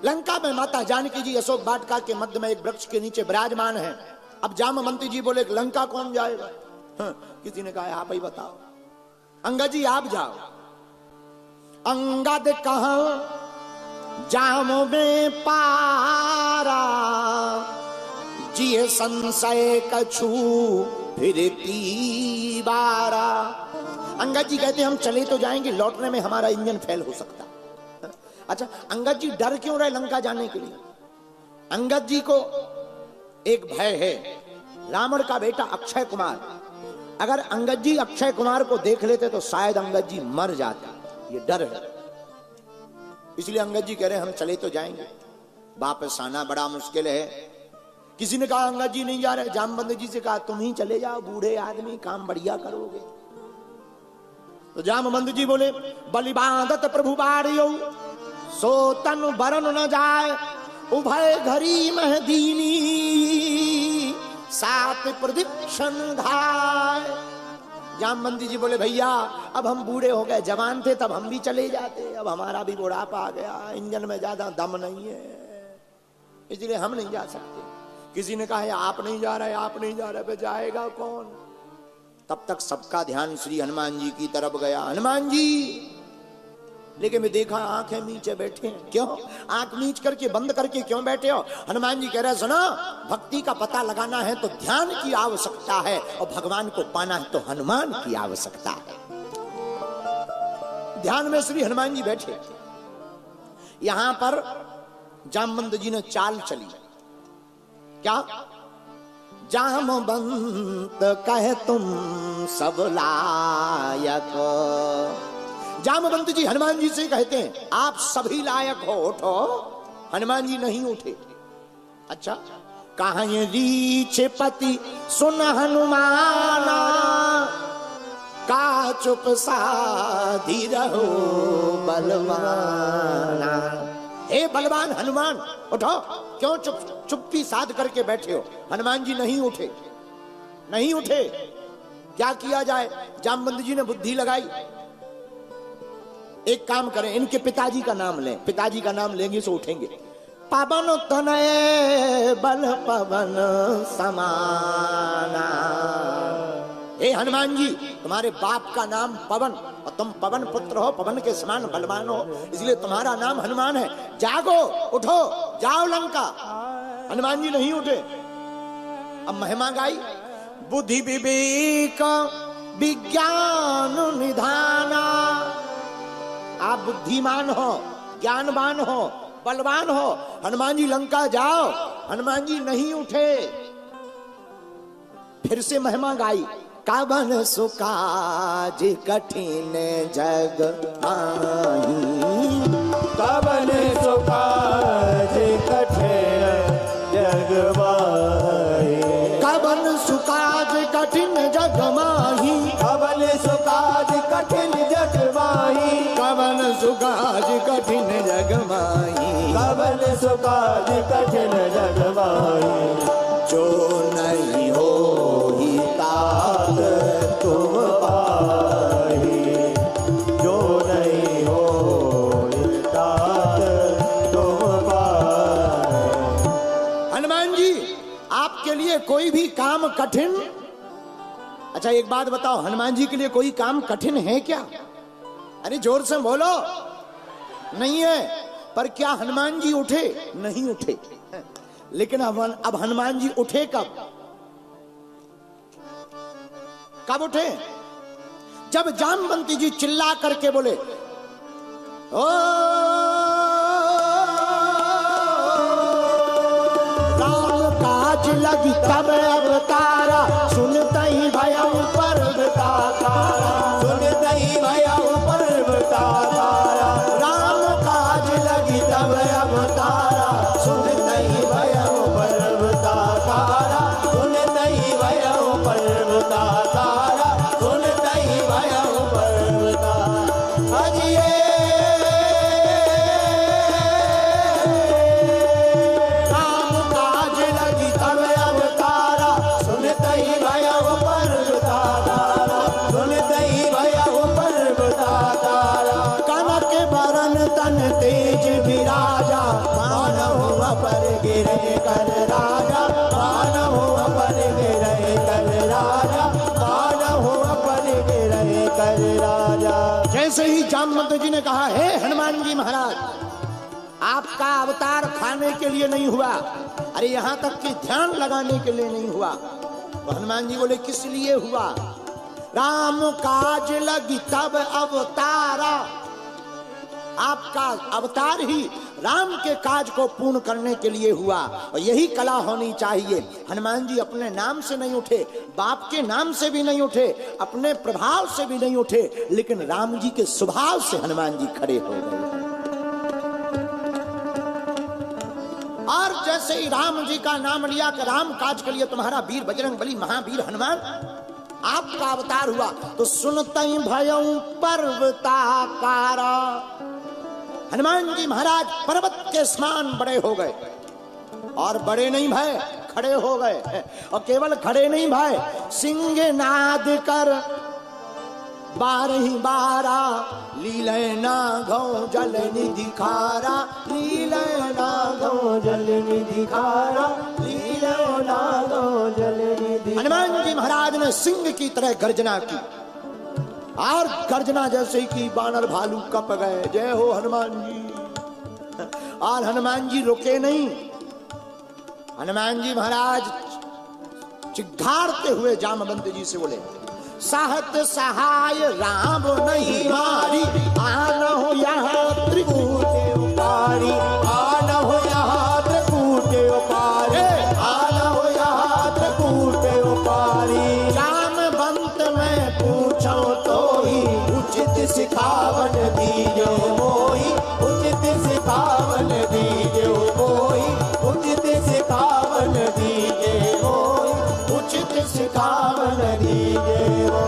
लंका में माता जानकी जी अशोक वाटिका के मध्य में एक वृक्ष के नीचे विराजमान है। अब जामवंती जी बोले लंका कौन जाएगा? किसी ने कहा आप ही बताओ। अंगद जी आप जाओ। अंगद कहाँ जामो में पारा, जिये संशय कछु फिर तीबारा। अंगद जी कहते हम चले तो जाएंगे, लौटने में हमारा इंजन फेल हो सकता। अच्छा, अंगद जी डर क्यों रहे लंका जाने के लिए? अंगद जी को एक भय है, रावण का बेटा अक्षय कुमार। अगर अंगद जी अक्षय कुमार को देख लेते तो शायद अंगद जी मर जाते, ये डर है। इसलिए अंगद जी कह रहे हम चले तो जाएंगे, वापस आना बड़ा मुश्किल है। किसी ने कहा अंगद जी नहीं जा रहे। जामवंत जी से कहा तुम ही चले जाओ, बूढ़े आदमी, काम बढ़िया करोगे। तो जामवंत जी बोले बलिबादत प्रभु बारियो, सो तन बरन न जाए, उभय घरी मह दीनी, सात प्रदीक्षण धाय। जामवंत जी बोले भैया अब हम बूढ़े हो गए, जवान थे तब हम भी चले जाते, अब हमारा भी बुढ़ापा आ गया, इंजन में ज्यादा दम नहीं है, इसलिए हम नहीं जा सकते। किसी ने कहा आप नहीं जा रहे, आप नहीं जा रहे, पे जाएगा कौन? तब तक सबका ध्यान श्री हनुमान जी की तरफ गया। हनुमान जी, लेकिन मैं देखा आंखें नीचे बैठे हैं। क्यों आंख नीच करके बंद करके क्यों बैठे हो? हनुमान जी कह रहे सुनो, भक्ति का पता लगाना है तो ध्यान की आवश्यकता है, और भगवान को पाना है तो हनुमान की आवश्यकता है। ध्यान में श्री हनुमान जी बैठे। यहां पर जामवंत जी ने चाल चली। क्या? जामवंत कहे तुम सब लायक। जामवंत जी हनुमान जी से कहते हैं आप सभी लायक हो, उठो। हनुमान जी नहीं उठे। अच्छा, कहा ये रीछ पति सुन हनुमाना, का चुप साधी रहो बलवाना। हे बलवान हनुमान उठो, क्यों चुप्पी साध करके बैठे हो? हनुमान जी नहीं उठे, नहीं उठे। क्या किया जाए? जामवंत जी ने बुद्धि लगाई, एक काम करें, इनके पिताजी का नाम लें, पिताजी का नाम लेंगे तो उठेंगे। पवन तनय बल पवन समाना। हे हनुमान जी, तुम्हारे बाप का नाम पवन और तुम पवन पुत्र हो, पवन के समान बलवान हो, इसलिए तुम्हारा नाम हनुमान है। जागो, उठो, जाओ लंका। हनुमान जी नहीं उठे। अब महिमा गाई, बुद्धि विवेक विज्ञान निधाना। आप बुद्धिमान हो, ज्ञानवान हो, बलवान हो, हनुमान जी लंका जाओ। हनुमान जी नहीं उठे। फिर से महिमा गाई, कावन सुकाज कठिन जग आही। कवन सुकाज कठिन जग माही। कवन सुकाज कठिन जग माही। कवन सुकाज कठिन जग माही। कवन सुकाज कठिन जग माही। कवन सुकाज कठिन जग माही। जो नहीं हो ही तात तुम पाही। जो नहीं हो तात तुम पाही। हनुमान जी, आपके लिए कोई भी काम कठिन? अच्छा एक बात बताओ, हनुमान जी के लिए कोई काम कठिन है क्या? अरे जोर से बोलो। नहीं है। पर क्या हनुमान जी उठे? नहीं उठे। लेकिन अब हनुमान जी उठे कब? कब उठे? जब जामवंती जी चिल्ला करके बोले, ओ राम काज लगी तब अवतारा। सुनता ही भयउ पर्वताकारा। सुनता ही भयउ पर्वताकारा। राम काज लगी तब अवतारा। सुनता ही भयउ पर्वताकारा। सुनता ही भयउ पर्वताकारा। सुनता ही भयउ पर्वताकारा। अजिए राम काज लगी तब अवतारा। सुनता ही भयउ पर्वताकारा। सुनता ही भयउ पर्वताकारा। कनक बरन तन तेज विराजा। मानव अपर गिरे कर राजा। मानव अपर गिरे कर राजा। मानव अपर गिरे कर राजा। जैसे ही जामवंत जी ने कहा, हे हनुमान जी महाराज, आपका अवतार खाने के लिए नहीं हुआ, अरे यहां तक कि ध्यान लगाने के लिए नहीं हुआ। तो हनुमान जी बोले, किस लिए हुआ? राम काज लगी तब अवतारा। आपका अवतार ही राम के काज को पूर्ण करने के लिए हुआ। और यही कला होनी चाहिए। हनुमान जी अपने नाम से नहीं उठे, बाप के नाम से भी नहीं उठे, अपने प्रभाव से भी नहीं उठे, लेकिन राम जी के स्वभाव से हनुमान जी खड़े हो गए। और जैसे ही राम जी का नाम लिया कि राम काज के लिए तुम्हारा वीर बजरंग बली महावीर हनुमान आपका अवतार हुआ, तो सुनते ही भयउ पर्वताकारा। हनुमान जी महाराज पर्वत के समान बड़े हो गए। और बड़े नहीं भय, खड़े हो गए। और केवल खड़े नहीं भय, सिंह नाद कर बारही बारा। लीले नागौ जल निधि खारा। लीले नागौ जल निधि खारा। लीले नागौ जल निधि। हनुमान जी महाराज ने सिंह की तरह गर्जना की। और गर्जना जैसे कि बानर भालू कप गए। जय हो हनुमान जी। और हनुमान जी रुके नहीं। हनुमान जी महाराज चिघाड़ते हुए जामवंत जी से बोले, साहत सहाय राम नहीं मारी। आन हो यहाँ त्रिकूट उपारी। आन हो यहाँ त्रिकूट उपारी। आन हो यहाँ त्रिकूट उपारी। जामवंत में पूछो तो ही उचित सिखावन दीजो मोई। उचित सिखावन दीजो मोई। उचित सिखावन दीजे मोई। उचित सिखावन दीजे मोई।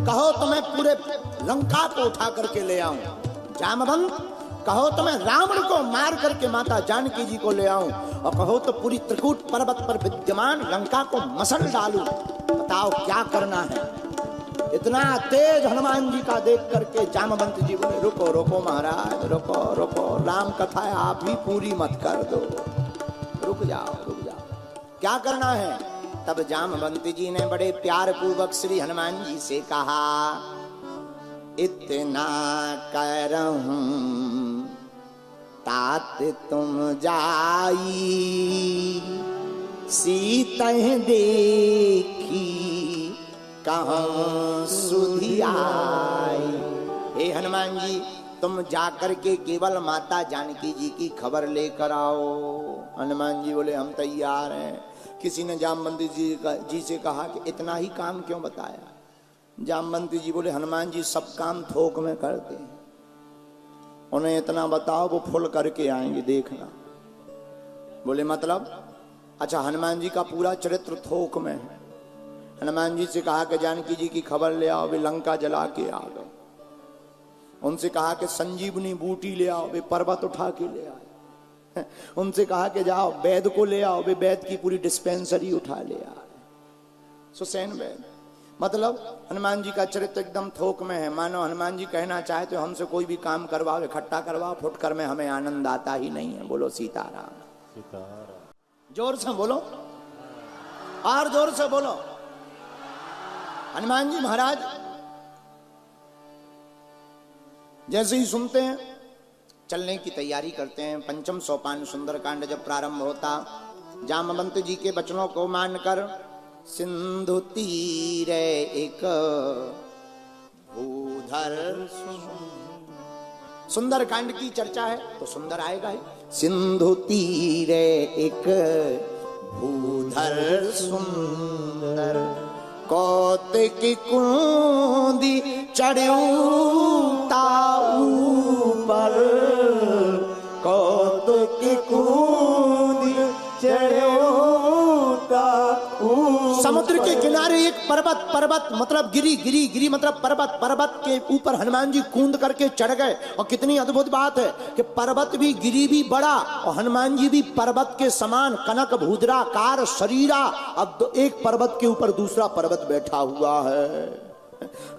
कहो तो मैं पूरे लंका को उठा करके ले आऊं। जामवंत, कहो तो मैं रावण को मार करके माता जानकी जी को ले आऊं, और कहो तो पूरी त्रिकूट पर्वत पर विद्यमान लंका को मसल डालूं। बताओ क्या करना है। इतना तेज हनुमान जी का देख करके जामवंत जी बोले, रुको रुको महाराज, रुको रुको, राम कथा है आप ही पूरी मत कर दो, रुक जाओ रुक जाओ, क्या करना है। तब जामवंत जी ने बड़े प्यार पूर्वक श्री हनुमान जी से कहा, इतना करहूं तात तुम जाई, सीता देखी कहाँ सुधि आई। हे हनुमान जी, तुम जाकर के केवल माता जानकी जी की खबर लेकर आओ। हनुमान जी बोले, हम तैयार हैं। किसी ने जामवंत जी से कहा कि इतना ही काम क्यों बताया। जामवंत जी बोले, हनुमान जी सब काम थोक में करते हैं, उन्हें इतना बताओ वो फुल करके आएंगे, देखना। बोले मतलब? अच्छा, हनुमान जी का पूरा चरित्र थोक में है। हनुमान जी से कहा कि जानकी जी की खबर ले आओ, वे लंका जला के आ गए। उनसे कहा कि संजीवनी बूटी ले आओ, वे पर्वत उठा के ले आए। उनसे कहा कि जाओ वैद को ले आओ, वे वैद की पूरी डिस्पेंसरी उठा ले आए, सुसैन वैद। मतलब हनुमान जी का चरित्र एकदम थोक में है। मानो हनुमान जी कहना चाहे तो हमसे कोई भी काम करवाओ, इकट्ठा करवाओ, फुटकर में हमें आनंद आता ही नहीं है। बोलो सीताराम, सीताराम। जोर से बोलो, और जोर से बोलो। हनुमान जी महाराज जैसे ही सुनते हैं, चलने की तैयारी करते हैं। पंचम सोपान सुंदरकांड जब प्रारंभ होता, जामवंत जी के वचनों को मानकर सिंधु तीरे एक भूधर, सुंदरकांड की चर्चा है तो सुंदर आएगा ही। सिंधु तीरे एक भूधर सुंदर, कौतिक कुंदी चढ़ूता ऊपर, कौतिक कुंदी चढ़ूता ऊपर। समुद्र के किनारे एक पर्वत, पर्वत मतलब गिरी, गिरी गिरी मतलब पर्वत, पर्वत के ऊपर हनुमान जी कूद करके चढ़ गए। और कितनी अद्भुत बात है कि पर्वत भी, गिरी भी बड़ा, और हनुमान जी भी पर्वत के समान कनक भूद्राकार शरीरा। अब एक पर्वत के ऊपर दूसरा पर्वत बैठा हुआ है।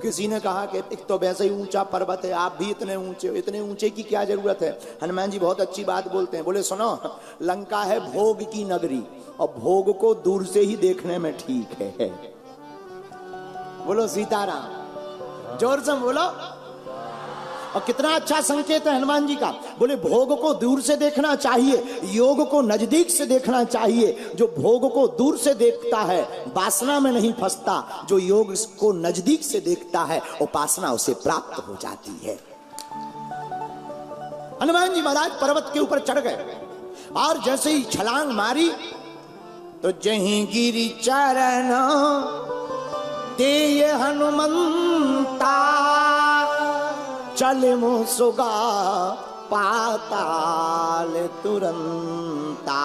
किसी ने कहा कि एक तो वैसे ही ऊंचा पर्वत है, आप भी इतने ऊंचे, इतने ऊंचे की क्या जरूरत है। हनुमान जी बहुत अच्छी बात बोलते हैं। बोले सुनो, लंका है भोग की नगरी, और भोग को दूर से ही देखने में ठीक है। बोलो सीताराम, जोर से बोलो। और कितना अच्छा संकेत है हनुमान जी का। बोले भोग को दूर से देखना चाहिए, योग को नजदीक से देखना चाहिए। जो भोग को दूर से देखता है वासना में नहीं फंसता, जो योग को नजदीक से देखता है उपासना उसे प्राप्त हो जाती है। हनुमान जी महाराज पर्वत के ऊपर चढ़ गए, और जैसे ही छलांग मारी तो जहीं गिरी चरण दे हनुमंता, चले मुसुगा पाताल तुरंता।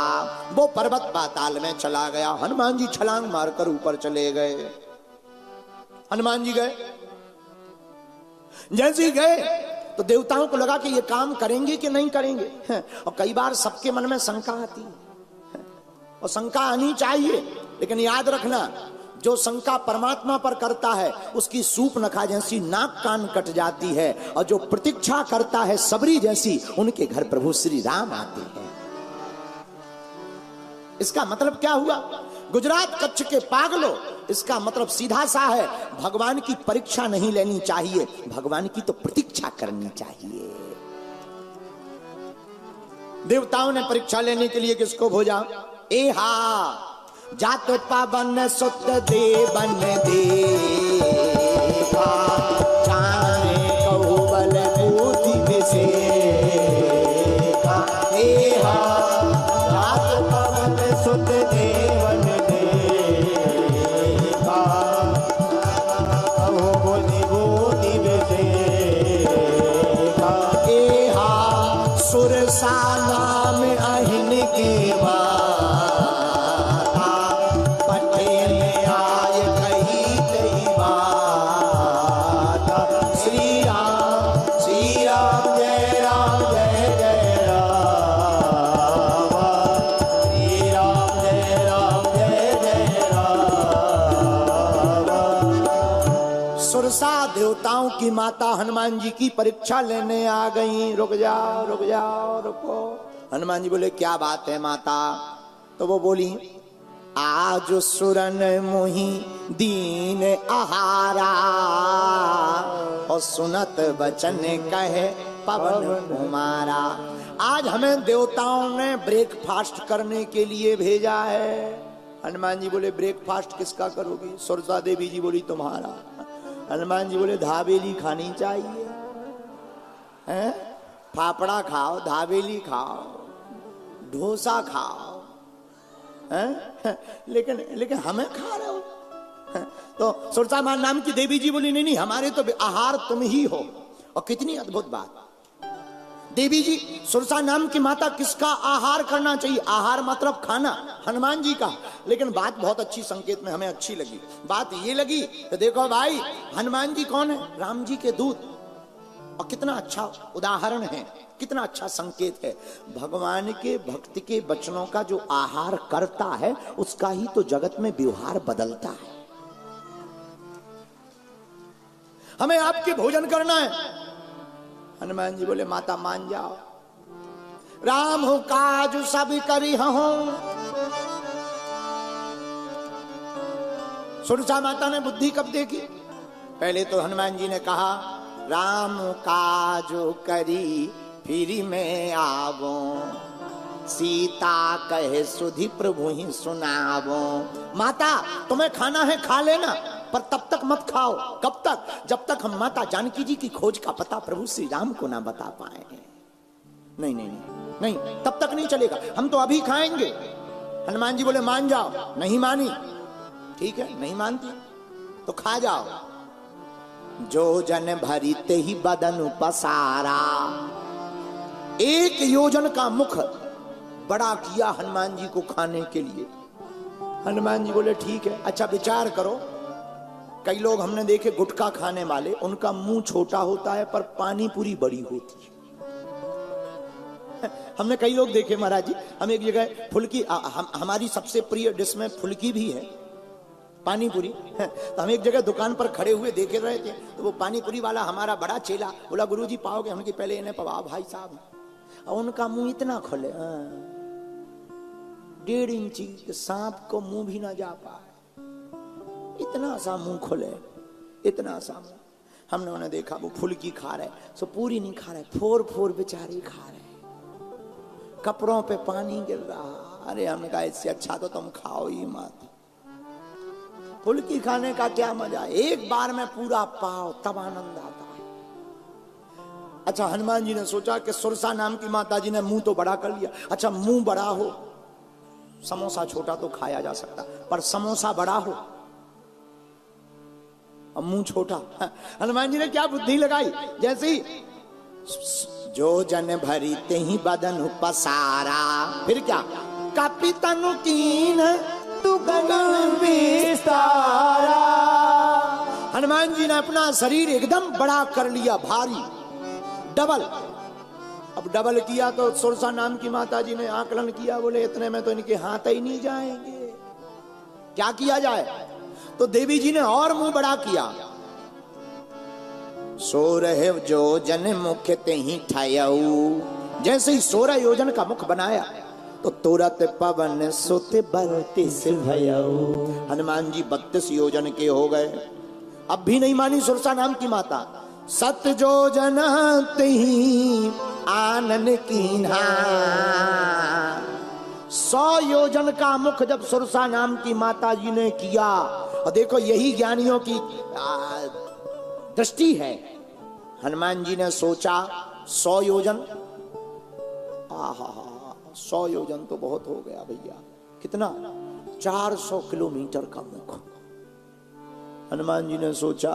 वो पर्वत पाताल में चला गया। हनुमान जी छलांग मारकर ऊपर चले गए। हनुमान जी गए, जैसे ही गए तो देवताओं को लगा कि ये काम करेंगे कि नहीं करेंगे। और कई बार सबके मन में शंका आती है, और शंका आनी चाहिए, लेकिन याद रखना जो शंका परमात्मा पर करता है उसकी सूप नखा जैसी नाक कान कट जाती है, और जो प्रतीक्षा करता है सबरी जैसी, उनके घर प्रभु श्री राम आते हैं। इसका मतलब क्या हुआ? गुजरात कच्छ के पागलों, इसका मतलब सीधा सा है, भगवान की परीक्षा नहीं लेनी चाहिए, भगवान की तो प्रतीक्षा करनी चाहिए। देवताओं ने परीक्षा लेने के लिए किसको भेजा? एहा जात पावन सुत देवन देवा, जाने कहु बल बुद्धि विषेका। एहा जात पावन सुत देवन देवा, कहु बुद्धि विषेका। एहा सुरसा नाम अहिन के गांव की माता हनुमान जी की परीक्षा लेने आ गई। रुक जाओ रुक जाओ रुको। हनुमान जी बोले क्या बात है माता? तो वो बोली आज सुरन मुहि दीन आहारा और सुनत वचन कहे पवन कुमारा। आज हमें देवताओं ने ब्रेकफास्ट करने के लिए भेजा है। हनुमान जी बोले ब्रेकफास्ट किसका करोगी? सुरसा देवी जी बोली तुम्हारा। हनुमान जी बोले धाबेली खानी चाहिए, हैं? फाफड़ा खाओ, धाबेली खाओ, डोसा खाओ, हैं? लेकिन हमें खा रहे हो। तो सुरसा नाम की देवी जी बोली नहीं नहीं, हमारे तो आहार तुम ही हो। और कितनी अद्भुत बात। देवी जी सुरसा नाम की माता किसका आहार करना चाहिए? आहार मतलब खाना, हनुमान जी का। लेकिन बात बहुत अच्छी संकेत में हमें अच्छी लगी। बात ये लगी तो देखो भाई, हनुमान जी कौन है? राम जी के दूत। और कितना अच्छा उदाहरण है, कितना अच्छा संकेत है। भगवान के भक्त के वचनों का जो आहार करता है उसका ही तो जगत में व्यवहार बदलता है। हमें आपके भोजन करना है। हनुमान जी बोले माता मान जाओ, राम हो काज सब करी हो। सुरसा माता ने बुद्धि कब देखी? पहले तो हनुमान जी ने कहा राम काज करी फिर मैं आवो, सीता कहे सुधि प्रभु ही सुनावो। माता तुम्हें खाना है खा लेना, पर तब तक मत खाओ। कब तक? जब तक हम माता जानकी जी की खोज का पता प्रभु श्री राम को ना बता पाए। नहीं नहीं नहीं नहीं, तब तक नहीं चलेगा, हम तो अभी खाएंगे। हनुमान जी बोले मान जाओ। नहीं मानी, ठीक है नहीं मानती तो खा जाओ। जो जन भरीते ही बदन पसारा, एक योजन का मुख बड़ा किया हनुमान जी को खाने के लिए। हनुमान जी बोले ठीक है। अच्छा विचार करो, कई लोग हमने देखे गुटखा खाने वाले, उनका मुंह छोटा होता है पर पानी पूरी बड़ी होती है। हमने कई लोग देखे महाराज जी, हम एक जगह फुल्की, हमारी सबसे प्रिय डिश में फुल्की भी है, पानी पूरी। तो हम एक जगह दुकान पर खड़े हुए देखे रहे थे, तो वो पानी पूरी वाला हमारा बड़ा चेला बोला गुरुजी पाओगे? हमने पहले इन्हें पवाओ भाई साहब। और उनका मुंह इतना खुले, 1.5 इंची सांप को मुंह भी ना जा पाए, इतना सा मुंह खुले, इतना सा मुंह। हमने उन्हें देखा वो फुल्की खा रहे, सो पूरी नहीं खा रहे, फोर बेचारे खा रहे, कपड़ों पे पानी गिर रहा। अरे हमने कहा इससे अच्छा तो तुम खाओ ही मत। फुल्की खाने का क्या मजा, एक बार में पूरा पाओ तब आनंद आता है। अच्छा हनुमान जी ने सोचा कि सुरसा नाम की माता जी ने मुंह तो बड़ा कर लिया। अच्छा मुंह बड़ा हो, समोसा छोटा तो खाया जा सकता, पर समोसा बड़ा हो और मुंह छोटा। हनुमान जी ने क्या बुद्धि लगाई, जैसे ही जो जन भरी ते ही बदन पसारा, फिर क्या कपि तनु कीन तू गगन विस्तारा। हनुमान जी ने अपना शरीर एकदम बड़ा कर लिया, भारी, डबल। अब डबल किया तो सुरसा नाम की माता जी ने आकलन किया, बोले इतने में तो इनके हाथ ही नहीं जाएंगे, क्या किया जाए? तो देवी जी ने और मुंह बड़ा किया। सो रहे जो जन मुख ते ही ठायऊ, जैसे ही 16 योजन का मुख बनाया तो तुरंत पवन सुत 32 भयऊ। हनुमान जी 32 योजन के हो गए। अब भी नहीं मानी सुरसा नाम की माता। 7 योजन ते ही आनन कीन्हा, 100 योजन का मुख जब सुरसा नाम की माता जी ने किया, और देखो यही ज्ञानियों की दृष्टि है। हनुमान जी ने सोचा 100 योजन, आहा 100 योजन तो बहुत हो गया भैया। कितना? 400 किलोमीटर का मुख। हनुमान जी ने सोचा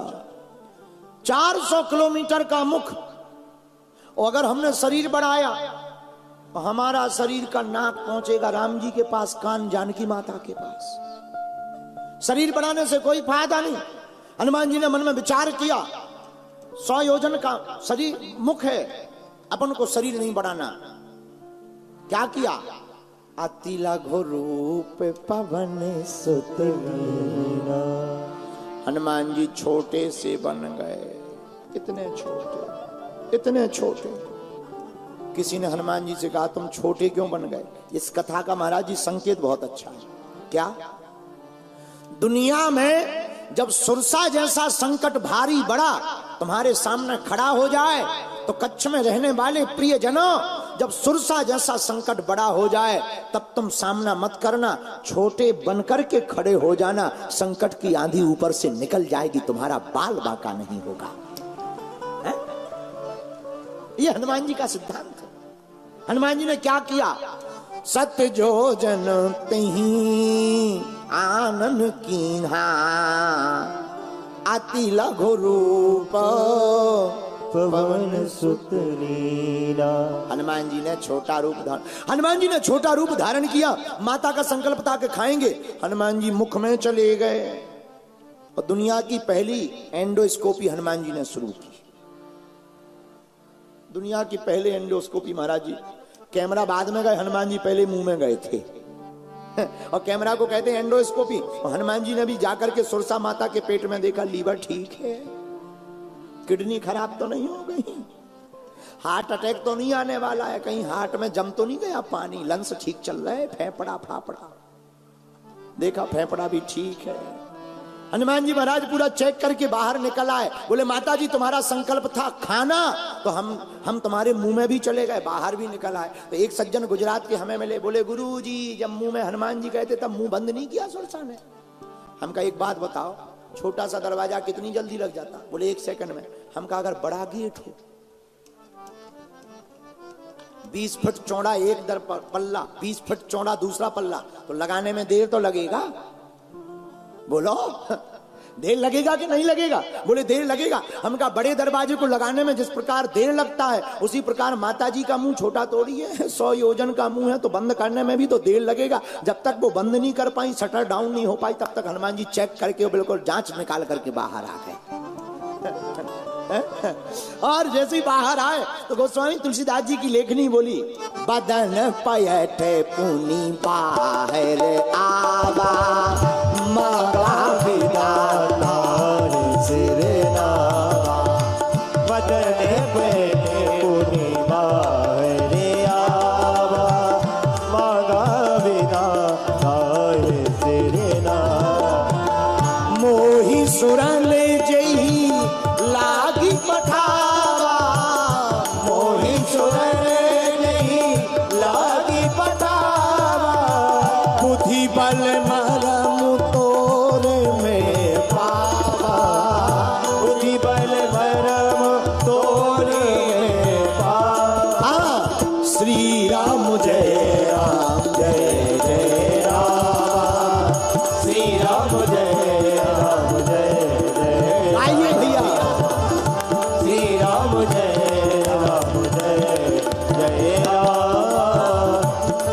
400 किलोमीटर का मुख, और अगर हमने शरीर बढ़ाया तो हमारा शरीर का नाक पहुंचेगा राम जी के पास, कान जानकी माता के पास। शरीर बढ़ाने से कोई फायदा नहीं। हनुमान जी ने मन में विचार किया 100 योजन का शरीर मुख है, अपन को शरीर नहीं बढ़ाना। क्या किया? अति लघु रूप पवन सुत वीरा। हनुमान जी छोटे से बन गए। इतने छोटे, इतने छोटे। किसी ने हनुमान जी से कहा तुम छोटे क्यों बन गए? इस कथा का महाराज जी संकेत बहुत अच्छा है। क्या? दुनिया में जब सुरसा जैसा संकट भारी बड़ा तुम्हारे सामने खड़ा हो जाए तो कच्छ में रहने वाले प्रियजनों, जब सुरसा जैसा संकट बड़ा हो जाए तब तुम सामना मत करना, छोटे बनकर के खड़े हो जाना। संकट की आंधी ऊपर से निकल जाएगी, तुम्हारा बाल बांका नहीं होगा। है? ये हनुमान जी का सिद्धांत है। हनुमान जी ने क्या किया? सत्य जो जन तही आनन कीन्हा, अति लघु रूप पवन सुत लीला। हनुमान जी ने छोटा रूप धारण, हनुमान जी ने छोटा रूप धारण किया। माता का संकल्प था कि खाएंगे, हनुमान जी मुख में चले गए और दुनिया की पहली एंडोस्कोपी हनुमान जी ने शुरू की। दुनिया की पहले एंडोस्कोपी महाराज जी, कैमरा बाद में गए, हनुमान जी पहले मुंह में गए थे और कैमरा को कहते हैं एंडोस्कोपी। और हनुमान जी ने भी जाकर के सुरसा माता के पेट में देखा, लीवर ठीक है, किडनी खराब तो नहीं हो गई, हार्ट अटैक तो नहीं आने वाला है, कहीं हार्ट में जम तो नहीं गया पानी, लंग्स ठीक चल रहे, फेफड़ा फाफड़ा देखा, फेफड़ा भी ठीक है। हनुमान जी महाराज पूरा चेक करके बाहर निकल आए। बोले माता जी तुम्हारा संकल्प था खाना, तो हम तुम्हारे मुंह में भी चले गए, बाहर भी निकल आए। तो एक सज्जन गुजरात के हमें मिले, बोले गुरु जी जब मुंह में हनुमान जी कहते तब मुंह बंद नहीं किया सुरसा ने? हम कहा एक बात बताओ, छोटा सा दरवाजा कितनी जल्दी लग जाता? बोले 1 सेकंड में। हम कहा अगर बड़ा गेट हो 20 फुट चौड़ा एक दर पल्ला, 20 फुट चौड़ा दूसरा पल्ला, तो लगाने में देर तो लगेगा। बोलो देर लगेगा कि नहीं लगेगा? बोले देर लगेगा। हम कहा बड़े दरवाजे को लगाने में जिस प्रकार देर लगता है उसी प्रकार माता जी का मुंह छोटा थोड़ी है, 100 योजन का मुंह है, तो बंद करने में भी तो देर लगेगा। जब तक वो बंद नहीं कर पाई, शटर डाउन नहीं हो पाई, तब तक हनुमान जी चेक करके बिल्कुल जांच निकाल करके बाहर आ गए। और जैसे ही बाहर आए तो गोस्वामी तुलसीदास जी की लेखनी बोली, बदन पयठे पुनी बाहर आवा, मांगा विदाता सिर नावा। बदन पयठे पुनी बाहर आवा, मांगा विदाता सिर नावा। मोही सुरल जही लागी पठावा, मोहि सुरल नहीं लागी पठावा। बुद्धि बल मरम तोर में पावा, बुद्धि बल भरम तोरे पावा। श्री राम जय राम जय जय राम, श्री राम जय राम जय जय। आइए भैया, श्री राम जय राम जय जय राम,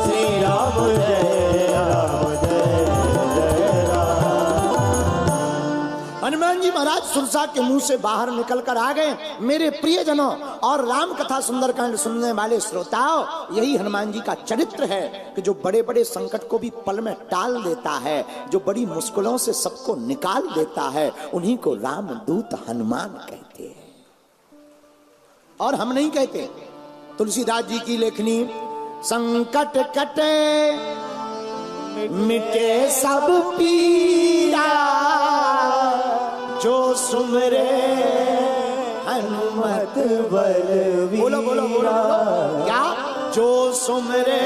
श्री राम जय राम जय जय राम। हनुमान जी महाराज सुरसा के मुंह से बाहर निकल कर आ गए। मेरे प्रियजनों और राम कथा सुंदरकांड सुनने वाले श्रोताओं, यही हनुमान जी का चरित्र है कि जो बड़े बड़े संकट को भी पल में टाल देता है, जो बड़ी मुश्किलों से सबको निकाल देता है, उन्हीं को रामदूत हनुमान कहते हैं और हम नहीं कहते। तुलसीदास जी की लेखनी, संकट कटे मिटे सब पीरा, जो सुमरे हनुमत बलवीरा। बोलो बोलो बोलो बोलो, क्या? जो सुमरे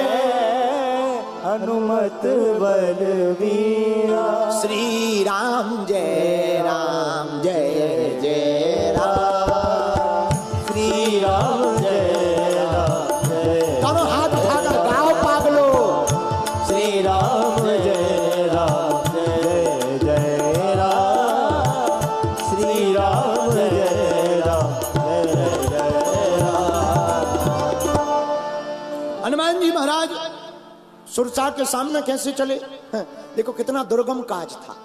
हनुमत बलवीरा। श्री राम जय राम जय जय राम, श्री राम जय राम जय। दोनों हाथ उठाकर गाओ पागलो, श्री राम जय राम जय जय राम, श्री राम जय राम जय जय राम। हनुमान जी महाराज सुरसा के सामने कैसे चले? देखो कितना दुर्गम काज था।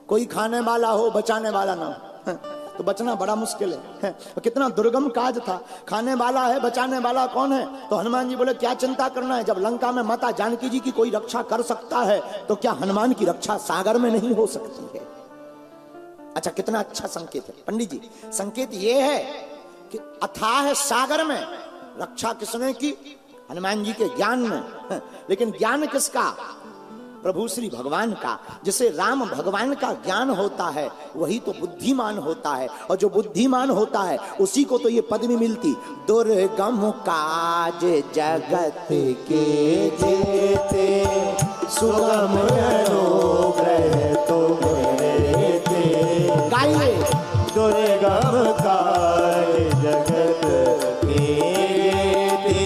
कोई खाने वाला हो, बचाने वाला ना हो, तो बचना बड़ा मुश्किल है। कितना दुर्गम काज था। खाने वाला है, बचाने वाला कौन है? तो हनुमान जी बोले क्या चिंता करना है, जब लंका में माता जानकी जी की कोई रक्षा कर सकता है तो क्या हनुमान की रक्षा सागर में नहीं हो सकती है? अच्छा, कितना अच्छा संकेत है पंडित जी। संकेत ये है कि अथाह सागर में रक्षा किसने की? हनुमान जी के ज्ञान में। लेकिन ज्ञान किसका? प्रभु श्री भगवान का। जिसे राम भगवान का ज्ञान होता है वही तो बुद्धिमान होता है, और जो बुद्धिमान होता है उसी को तो ये पदवी मिलती, दुर्गम काज जगत के जेते, सुगम अनुग्रह तुमरे ते। गाइए। दुर्गम काज जगत के जेते,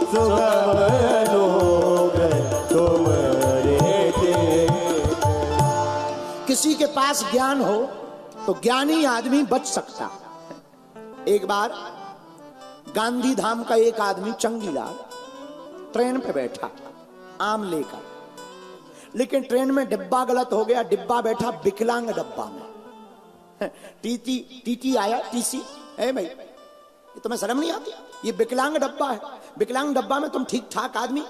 सुगम अनुग्रह तुमरे ते। किसी के पास ज्ञान हो तो ज्ञानी आदमी बच सकता है। एक बार गांधी धाम का एक आदमी चंगीलाल ट्रेन पे बैठा आम लेकर, लेकिन ट्रेन में डिब्बा गलत हो गया। डिब्बा बैठा विकलांग डब्बा में। टीटी आया, टीसी है भाई, ये तुम्हें शर्म नहीं आती? ये विकलांग डब्बा है। विकलांग डब्बा में तुम ठीक ठाक आदमी,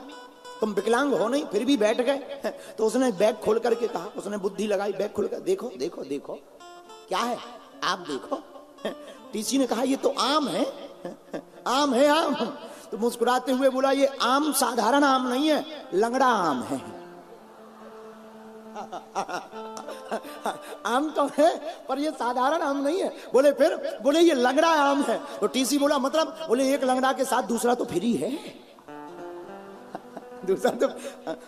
तुम विकलांग हो नहीं, फिर भी बैठ गए। तो उसने बैग खोल करके कहा, उसने बुद्धि लगाई, बैग खोल कर देखो देखो देखो क्या है, आप देखो। टीसी ने कहा ये तो आम है। आम है आम। तो मुस्कुराते हुए बोला ये आम साधारण आम नहीं है, लंगड़ा आम है। आम तो है पर ये साधारण आम नहीं है। बोले फिर? बोले ये लंगड़ा आम है। तो टीसी बोला मतलब? बोले एक लंगड़ा के साथ दूसरा तो फ्री है। दूसरा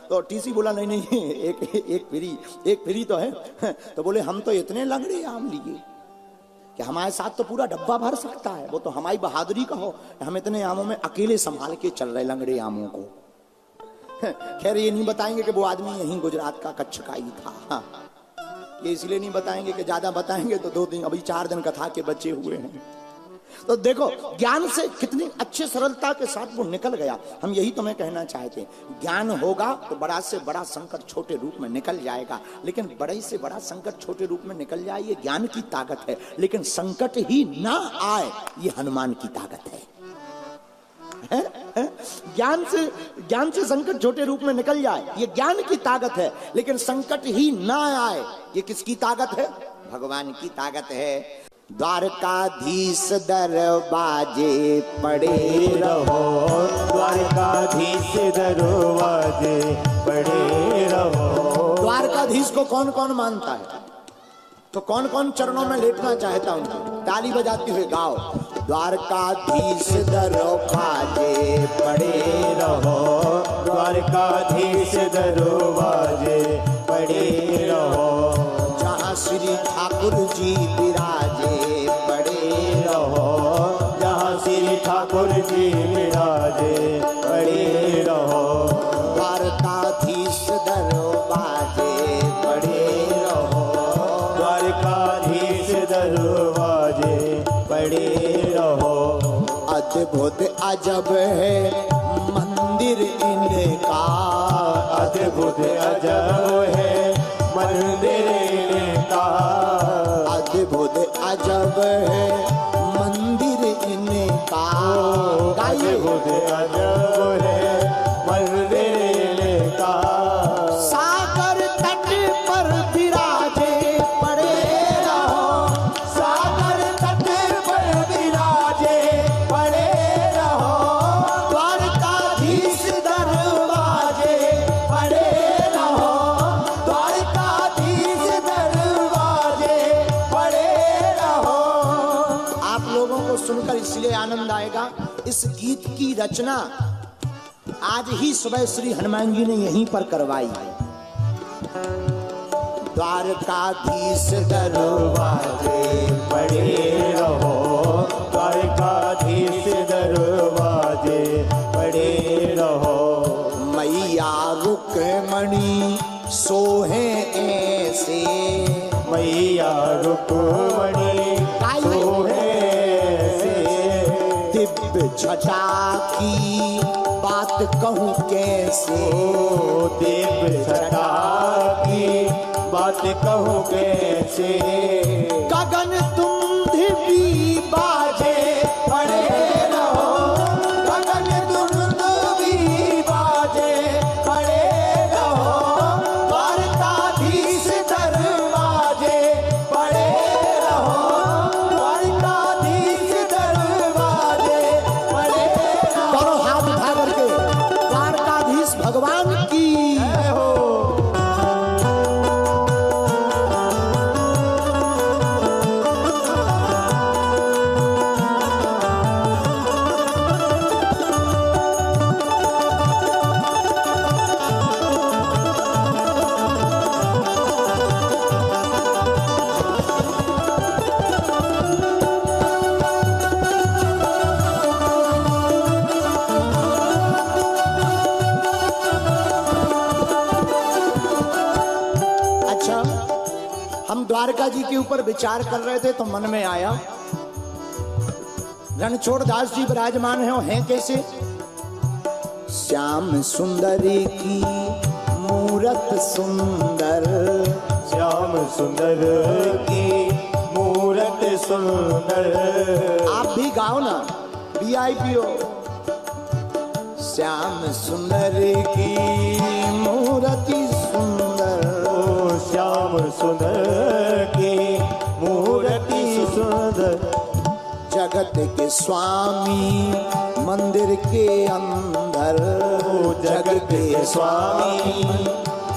तो टीसी बोला नहीं नहीं, एक फ्री तो है। तो बोले हम तो इतने लंगड़े आम लिए कि हमारे साथ तो पूरा डब्बा भर सकता है। वो तो हमारी बहादुरी का हो, हम इतने आमों में अकेले संभाल के चल रहे लंगड़े आमों को। खैर ये नहीं बताएंगे कि वो आदमी यहीं गुजरात का कच्छ का ही था। ये इसलिए नहीं बताएंगे कि ज्यादा बताएंगे तो 2 दिन, अभी 4 दिन कथा के बचे हुए हैं। तो देखो ज्ञान से कितनी अच्छी सरलता के साथ वो निकल गया। हम यही तुम्हें कहना चाहते हैं, ज्ञान होगा तो बड़ा से बड़ा संकट छोटे रूप में निकल जाएगा। लेकिन बड़े से बड़ा संकट छोटे रूप में निकल जाए ये ज्ञान की ताकत है। लेकिन संकट ही ना आए ये हनुमान की ताकत है। ज्ञान से संकट छोटे रूप में निकल जाए ये ज्ञान की ताकत है। लेकिन संकट ही ना आए ये किसकी ताकत है? भगवान की ताकत है। द्वारकाधीश दरवाजे पड़े रहो, द्वारकाधीश दरवाजे पड़े रहो। द्वारकाधीश को कौन कौन मानता है? तो कौन कौन चरणों में लेटना चाहता उनकी? ताली बजाते हुए गाओ। द्वारकाधीश दरवाजे पड़े रहो, द्वारकाधीश दरवाजे पड़े रहो। जहाँ श्री ठाकुर जी विराजे पड़े रहो, जहाँ श्री ठाकुर जी विराजे पड़े रहो। द्वारकाधीश दरवाजे पड़े रहो, द्वारकाधीश दरवाजे पड़े रहो। अद्भुत अजब है मंदिर इनका, अद्भुत अजब है मंदिर इनका। अद्भुत अजब है मंदिर इनका। अद्भुत अजब है मंदिर इनका। सागर तट पर विराजे पड़े रहो, सागर तट पर विराजे पड़े रहो। द्वारकाधीश दरवाजे पड़े रहो, द्वारकाधीश दरवाजे पड़े रहो। आप लोगों को सुनकर इसलिए आनंद आएगा, इस गीत की रचना आज ही सुबह श्री हनुमान जी ने यहीं पर करवाई है। द्वारकाधीश दरवाजे पड़े रहो, द्वारकाधीश दरवाजे पड़े रहो। मैया रुक्मणी सोहे ऐसे, मैया रुक्मणी सोहे से। दिव्य छटा की बात कहूँ कैसे, दिव्य छटा की बात कहूँ कैसे। गगन तुम भी बाजे पड़े रहो, गगन तुम भी बाजे पड़े रहो। द्वारकाधीश दरवाजे पड़े द्वारका जी के ऊपर विचार कर रहे थे तो मन में आया रणछोड़ दास जी विराजमान हैं कैसे? श्याम सुंदरी की मूरत सुंदर, श्याम सुंदर की मूरत सुंदर। आप भी गाओ ना, VIP हो। श्याम सुंदर की मूरति सुंदर, श्याम सुंदर की मूरति सुंदर। जगत के स्वामी मंदिर के अंदर, जगत के स्वामी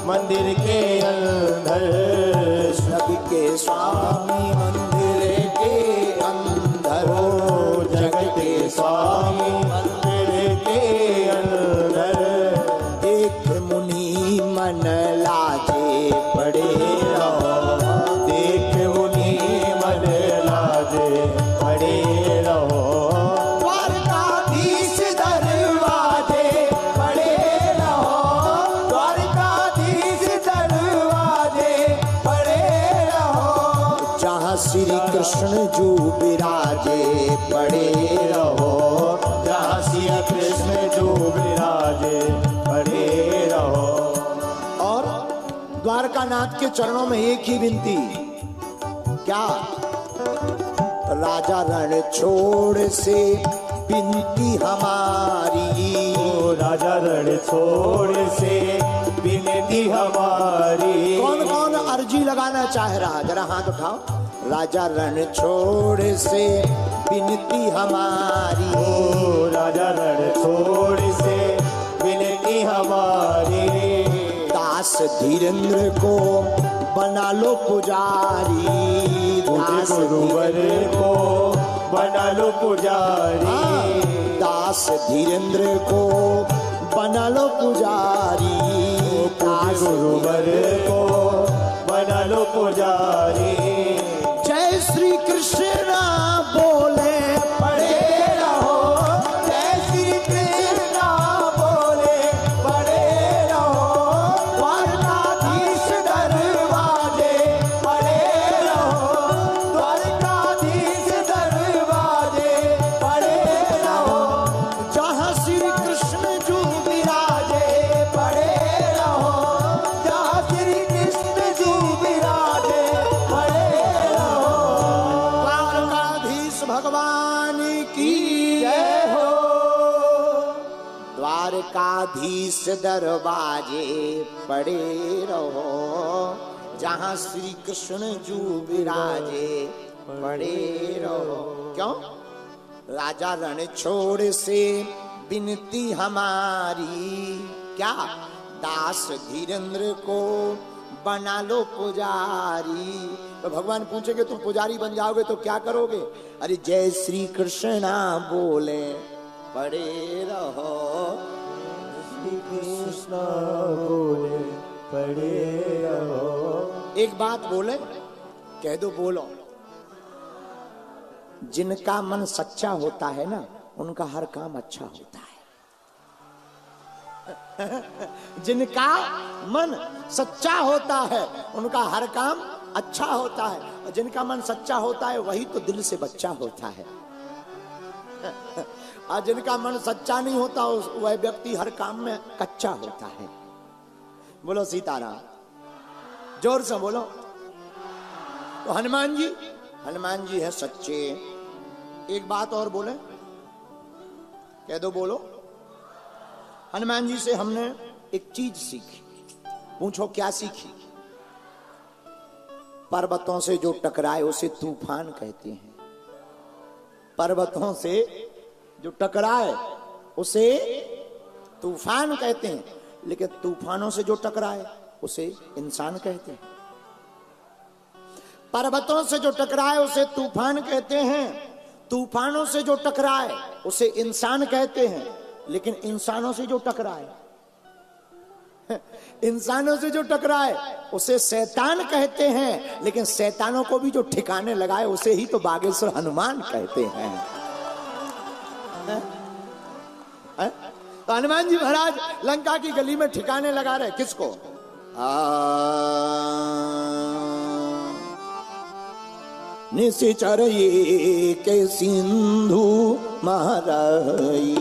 मंदिर के अंदर, जग के स्वामी मंदिर के अंदर, जगत के स्वामी मंदिर के अंदर। एक मुनि मन लाजे पड़े रहो, देख मुनि मन लाजे पड़े रहो। द्वारकाधीश दरवाजे पड़े रहो, द्वारकाधीश दरवाजे पड़े रहो। जहाँ श्री कृष्ण जी विराजे पड़े रहो, जहाँ श्री कृष्ण जो विराजे पड़े रहो। और द्वारकानाथ के चरणों में एक ही विनती, क्या? राजा रणछोड़ से विनती हमारी, ओ राजा रणछोड़ से विनती हमारी। कौन कौन अर्जी लगाना चाह रहा, जरा हाथ उठाओ। राजा रणछोड़ से विनती हमारी, ओ राजा रणछोड़ से विनती हमारी। दास धीरेन्द्र को बना लो पुजारी, दास गुरुवर को बना लो पुजारी। दास धीरेन्द्र को बना लो पुजारी, दास गुरुवर को बना लो पुजारी। जय श्री कृष्ण बोले पड़े रहो, जय श्री कृष्ण बोले पड़े रहो। द्वारकाधीश दरवाजे पड़े रहो, द्वारकाधीश दरवाजे पड़े रहो। जहाँ श्री कृष्ण जी विराजे पड़े रहो, जहाँ श्री कृष्ण जी विराजे पड़े रहो। द्वारकाधीश भगवान की जय हो। द्वारकाधीश दरवाजे पड़े रहो, जहाँ श्री कृष्ण जी विराजे पड़े रहो। क्यों? राजा रणछोड़ से विनती हमारी, क्या? दास धीरेन्द्र को बना लो पुजारी। तो भगवान पूछेंगे तुम पुजारी बन जाओगे तो क्या करोगे? अरे जय श्री कृष्णा बोले पड़े रहो, श्री कृष्ण बोले पड़े रहो। एक बात बोले, कह दो, बोलो। जिनका मन सच्चा होता है ना, उनका हर काम अच्छा होता है। जिनका मन सच्चा होता है उनका हर काम अच्छा होता है, और जिनका मन सच्चा होता है वही तो दिल से बच्चा होता है। और जिनका मन सच्चा नहीं होता वह व्यक्ति हर काम में कच्चा होता है। बोलो सीताराम, जोर से बोलो। तो हनुमान जी है सच्चे। एक बात और बोले, कह दो, बोलो। हनुमान जी से हमने एक चीज सीखी। पूछो क्या सीखी? पर्वतों से जो टकराए उसे तूफान कहते हैं। पर्वतों से जो टकराए उसे तूफान कहते हैं, लेकिन तूफानों से जो टकराए उसे इंसान कहते हैं। पर्वतों से जो टकराए उसे तूफान कहते हैं, तूफानों से जो टकराए उसे इंसान कहते हैं, लेकिन इंसानों से जो टकराए इंसानों से जो टकराए उसे शैतान कहते हैं, लेकिन शैतानों को भी जो ठिकाने लगाए उसे ही तो बागेश्वर हनुमान कहते हैं। तो हनुमान जी महाराज लंका की गली में ठिकाने लगा रहे किसको? निशिचर के सिंधु महाराई।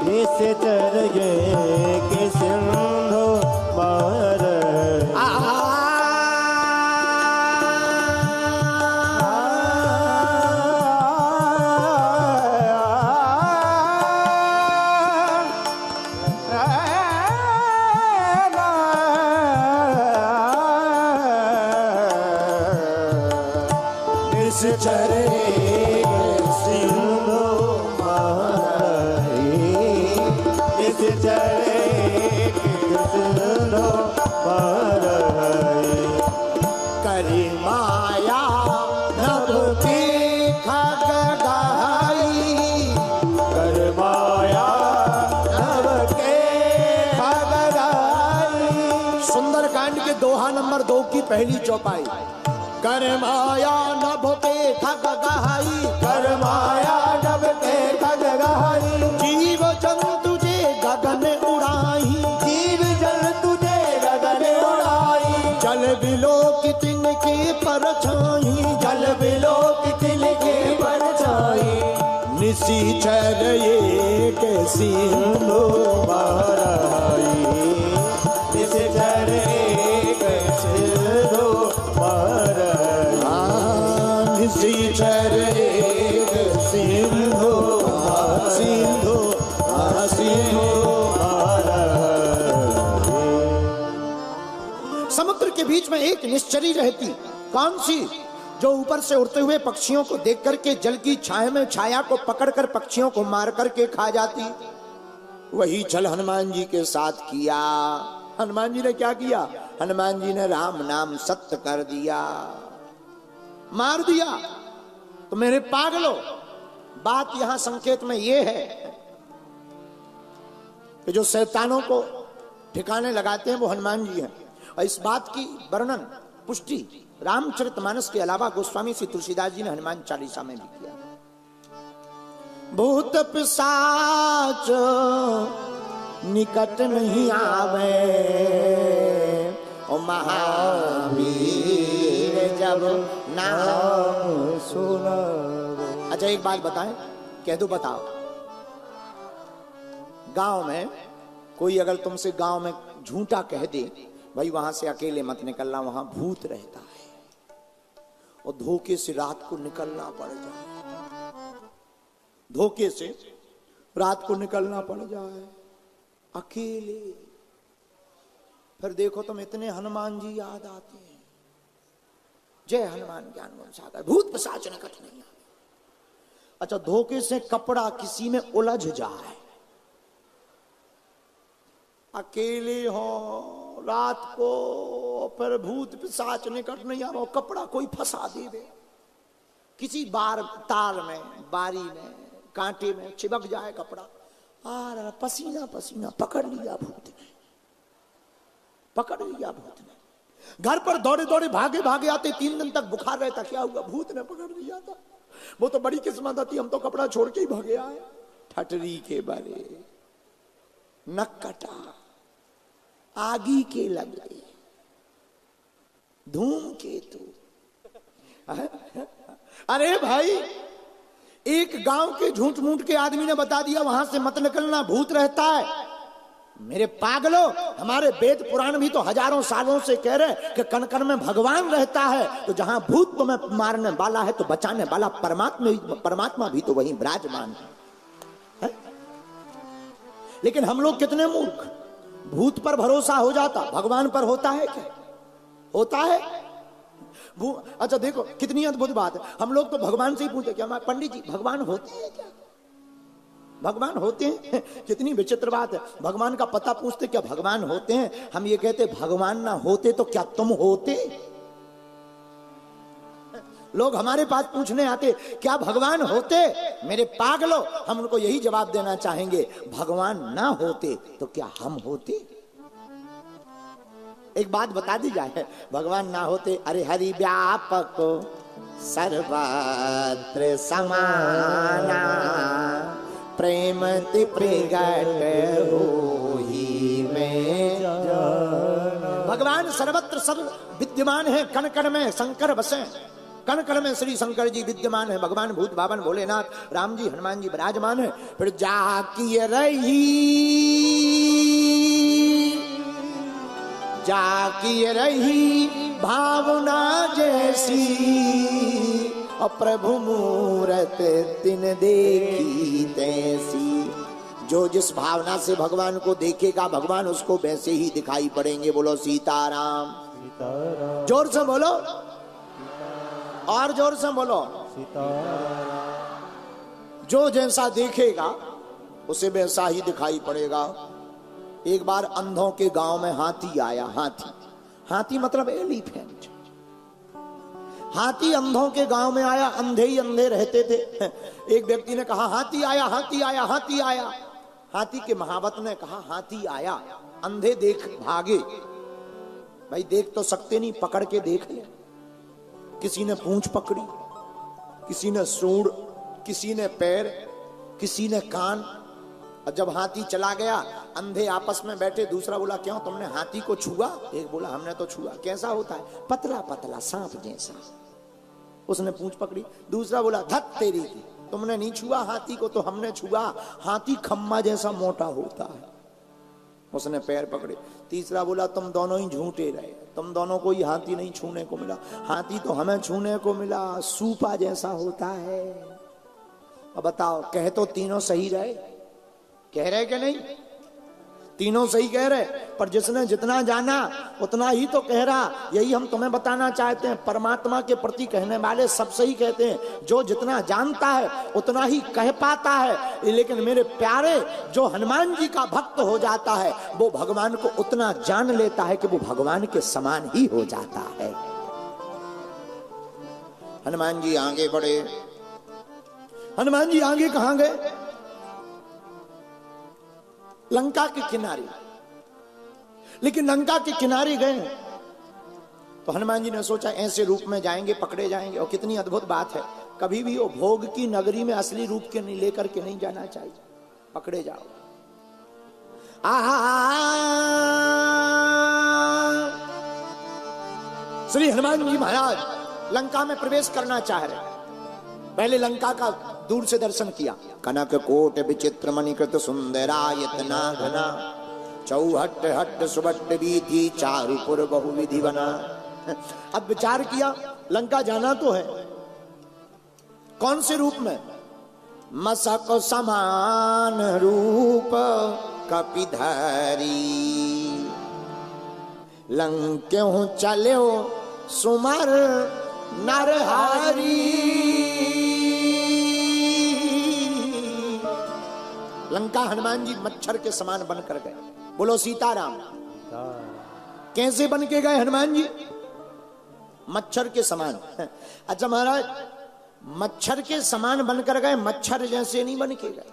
निशिचर के सिंधु महाराई। दोहा नंबर 2 की पहली चौपाई। कर माया नभ पे खग गहाई, कर माया नभ पे खग गहाई। जीव जंतु जे गगन उड़ाई, जीव जंतु जे गगन उड़ाई। जल विलोकित तिनके परछाई, जल विलोकित तिनके परछाई। निशिचर के सिंधु महाराई। निशिचर सिंधु महाराई। निशिचर सिंधु सिंधु सिंधु महाराई। समुद्र के बीच में एक निश्चरी रहती। कौन सी? जो ऊपर से उड़ते हुए पक्षियों को देख करके जल की छाया में छाया को पकड़कर पक्षियों को मार करके खा जाती। वही छल हनुमान जी के साथ किया। हनुमान जी ने क्या किया? हनुमान जी ने राम नाम सत्य कर दिया, मार दिया। तो मेरे पागलों, बात यहां संकेत में यह है कि जो शैतानों को ठिकाने लगाते हैं वो हनुमान जी हैं। और इस बात की वर्णन पुष्टि रामचरितमानस के अलावा गोस्वामी श्री तुलसीदास जी ने हनुमान चालीसा में भी किया। भूत पिशाच निकट नहीं आवे, ओ महावीर जब नाम सुनावे। अच्छा एक बात बताएं, कह दो, बताओ। गांव में कोई अगर तुमसे गांव में झूठा कह दे, भाई वहां से अकेले मत निकलना, वहां भूत रहता है, और धोखे से रात को निकलना पड़ जाए, धोखे से रात को निकलना पड़ जाए अकेले, फिर देखो तुम इतने हनुमान जी याद आते हैं। जय हनुमान ज्ञान गुण सागर, भूत पिशाच निकट नहीं आवे। अच्छा धोखे से कपड़ा किसी में उलझ जाए, अकेले हो रात को, फिर भूत पिशाच निकट नहीं आवे, कपड़ा कोई फंसा दे, किसी बार तार में, बारी में, कांटे में चिपक जाए कपड़ा, आ पसीना पसीना, पकड़ लिया भूत ने, पकड़ लिया भूत ने। घर पर दौड़े दौड़े भागे भागे आते, 3 दिन तक बुखार रहता, क्या हुआ? भूत ने पकड़ लिया था। वो तो बड़ी किस्मत आती, हम तो कपड़ा छोड़ के ही भागे आए। ठटरी के बारे नक कटा, आगी के लगे, धूमकेतु। अरे भाई, एक गांव के झूठ मूठ के आदमी ने बता दिया वहां से मत निकलना, भूत रहता है। मेरे पागलों, हमारे वेद पुराण भी तो हजारों सालों से कह रहे कि कण कण में भगवान रहता है। तो जहां भूत तुम्हें मारने वाला है तो बचाने वाला परमात्मा भी तो वहीं विराजमान है। लेकिन हम लोग कितने मूर्ख, भूत पर भरोसा हो जाता, भगवान पर होता है क्या? होता है? अच्छा देखो कितनी अद्भुत बात है। हम लोग तो भगवान से ही पूछते, क्या पंडित जी भगवान होते हैं क्या? भगवान होते हैं? कितनी विचित्र बात है। भगवान का पता पूछते, क्या भगवान होते हैं? हम ये कहते भगवान ना होते तो क्या तुम होते? लोग हमारे पास पूछने आते, क्या भगवान होते? मेरे पागलों, हम उनको यही जवाब देना चाहेंगे, भगवान ना होते तो क्या हम होते? एक बात बता दी जाए, भगवान ना होते, अरे हरि व्यापक सर्वत्र समाना, प्रेमति प्रगट होहि में जाना। भगवान सर्वत्र सर्व विद्यमान है, कण कण में शंकर बसे। कण कण में श्री शंकर जी विद्यमान है, भगवान भूत भावन भोलेनाथ राम जी हनुमान जी विराजमान है। फिर जाकी रही भावना जैसी, और प्रभु मूरत तिन देखी तैसी। जो जिस भावना से भगवान को देखेगा भगवान उसको वैसे ही दिखाई पड़ेंगे। बोलो सीताराम। जोर से बोलो, और जोर से बोलो। जो जैसा देखेगा उसे वैसा ही दिखाई पड़ेगा। एक बार अंधों के गांव में हाथी आया। हाथी मतलब एलिफेंट। हाथी अंधों के गांव में आया, अंधे ही अंधे रहते थे। एक व्यक्ति ने कहा हाथी आया, हाथी आया, हाथी आया। हाथी के महावत ने कहा हाथी आया, अंधे देख भागे। भाई देख तो सकते नहीं, पकड़ के देख ले। किसी ने पूंछ पकड़ी, किसी ने सूंड, किसी ने पैर, किसी ने कान। और जब हाथी चला गया अंधे आपस में बैठे। दूसरा बोला क्यों तुमने हाथी को छुआ? एक बोला हमने तो छुआ। कैसा होता है? पतला पतला सांप जैसा। उसने पूंछ पकड़ी। दूसरा बोला धत तेरी की, तुमने नहीं छुआ हाथी को तो हमने छुआ, हाथी खम्मा जैसा मोटा होता है। उसने पैर पकड़े। तीसरा बोला तुम दोनों ही झूठे रहे, तुम दोनों को ही हाथी नहीं छूने को मिला, हाथी तो हमें छूने को मिला, सूपा जैसा होता है। अब बताओ, कह तो तीनों सही रहे, कह रहे कि नहीं? तीनों सही कह रहे, पर जिसने जितना जाना उतना ही तो कह रहा। यही हम तुम्हें बताना चाहते हैं। परमात्मा के प्रति कहने वाले सब सही कहते हैं। जो जितना जानता है उतना ही कह पाता है। लेकिन मेरे प्यारे, जो हनुमान जी का भक्त हो जाता है वो भगवान को उतना जान लेता है कि वो भगवान के समान ही हो जाता है। हनुमान जी आगे बढ़े। हनुमान जी आगे कहां गए? लंका के किनारे। लेकिन लंका के किनारे गए तो हनुमान जी ने सोचा ऐसे रूप में जाएंगे पकड़े जाएंगे। और कितनी अद्भुत बात है, कभी भी वो भोग की नगरी में असली रूप के नहीं लेकर के नहीं जाना चाहिए, पकड़े जाओ। श्री हनुमान जी महाराज लंका में प्रवेश करना चाह रहे। पहले लंका का दूर से दर्शन किया। कनक कोट विचित्र मणिकृत सुंदरायतना घना, चौहट हट सुबट वीथी चारुपुर बहुविधि बना। अब विचार किया लंका जाना तो है, कौन से रूप में? मसक समान रूप कपिधरी, लंक्यों चलो सुमर नरहारी। लंका हनुमान जी मच्छर के समान बनकर गए। बोलो सीताराम। कैसे बन के गए हनुमान जी? मच्छर के समान। अच्छा महाराज, मच्छर के समान बनकर गए, मच्छर जैसे नहीं बन के गए,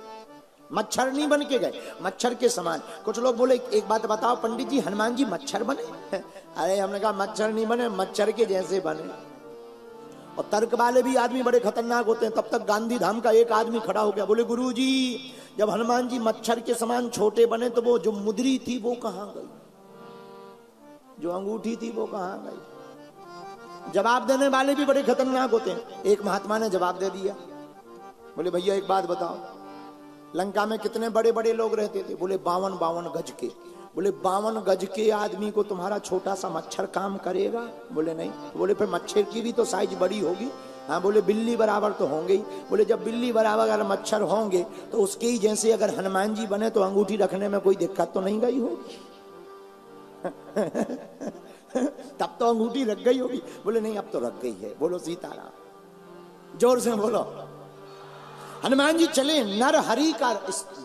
मच्छर नहीं बन के गए, मच्छर के समान। कुछ लोग बोले एक बात बताओ पंडित जी, हनुमान जी मच्छर बने? अरे हमने कहा मच्छर नहीं बने, मच्छर के जैसे बने। और तर्क वाले भी आदमी बड़े खतरनाक होते हैं। तब तक गांधी धाम का एक आदमी खड़ा हो गया, बोले गुरुजी जब हनुमान जी मच्छर के समान छोटे बने तो वो जो मुद्री थी वो कहां गई, जो अंगूठी थी वो कहां गई? जवाब देने वाले भी बड़े खतरनाक होते हैं। एक महात्मा ने जवाब दे दिया, बोले भैया एक बात बताओ, लंका में कितने बड़े बड़े लोग रहते थे? बोले 52 गज के। बोले 52 गज के आदमी को तुम्हारा छोटा सा मच्छर काम करेगा? बोले नहीं। बोले फिर मच्छर की भी तो साइज बड़ी होगी। हाँ। बोले बिल्ली बराबर तो होंगे ही। बोले जब बिल्ली बराबर अगर मच्छर होंगे तो उसके ही जैसे अगर हनुमान जी बने तो अंगूठी रखने में कोई दिक्कत तो नहीं गई होगी। तब तो अंगूठी रख गई होगी। बोले नहीं अब तो रख गई है। बोलो सीताराम। जोर से बोलो। हनुमान जी चले नरहरि का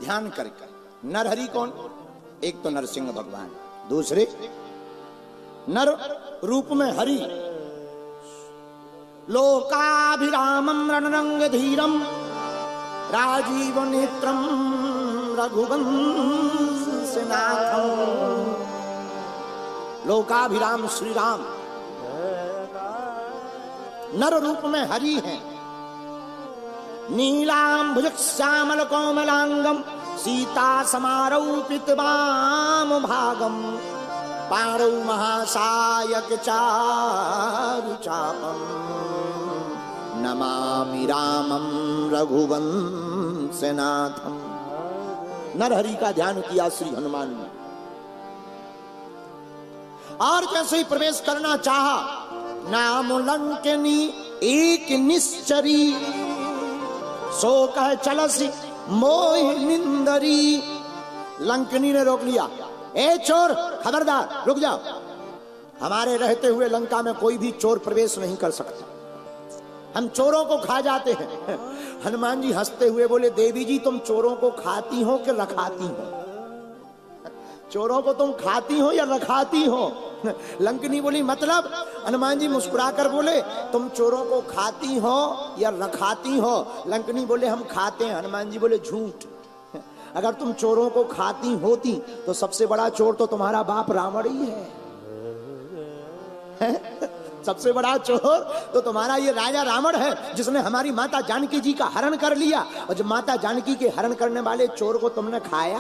ध्यान करके। नरहरि कौन? एक तो नरसिंह भगवान, दूसरे नर रूप में हरि। लोकाभिरामं रणरंग धीरम राजीव नेत्रम रघुवंश नाथम। लोकाभिराम श्री राम नर रूप में हरि हैं। नीलांबुज श्यामल कोमलांगम सीता समारोपित वाम भागम। पाणौ महासायक चारु चापम नमामि रामं रघुवंशनाथम। नरहरि का ध्यान किया श्री हनुमान ने, और जैसे ही प्रवेश करना चाहा, नाम लंकनी एक निश्चरी, सो कह चलसी मोहि निंदरी। लंकनी ने रोक लिया, ए चोर खबरदार रुक जाओ, हमारे रहते हुए लंका में कोई भी चोर प्रवेश नहीं कर सकता, हम चोरों को खा जाते हैं। हनुमान जी हंसते हुए बोले, देवी जी तुम चोरों को खाती हो कि रखाती हो? चोरों को तुम खाती हो या रखाती हो? लंकनी बोली मतलब? हनुमान जी मुस्कुराकर बोले, तुम चोरों को खाती हो या रखाती हो? लंकनी बोले, हम खाते हैं। हनुमान जी बोले, झूठ, अगर तुम चोरों को खाती होती तो सबसे बड़ा चोर तो तुम्हारा बाप रावण ही है। सबसे बड़ा चोर तो तुम्हारा ये राजा रावण है, जिसने हमारी माता जानकी जी का हरण कर लिया, और जब माता जानकी के हरण करने वाले चोर को तुमने खाया।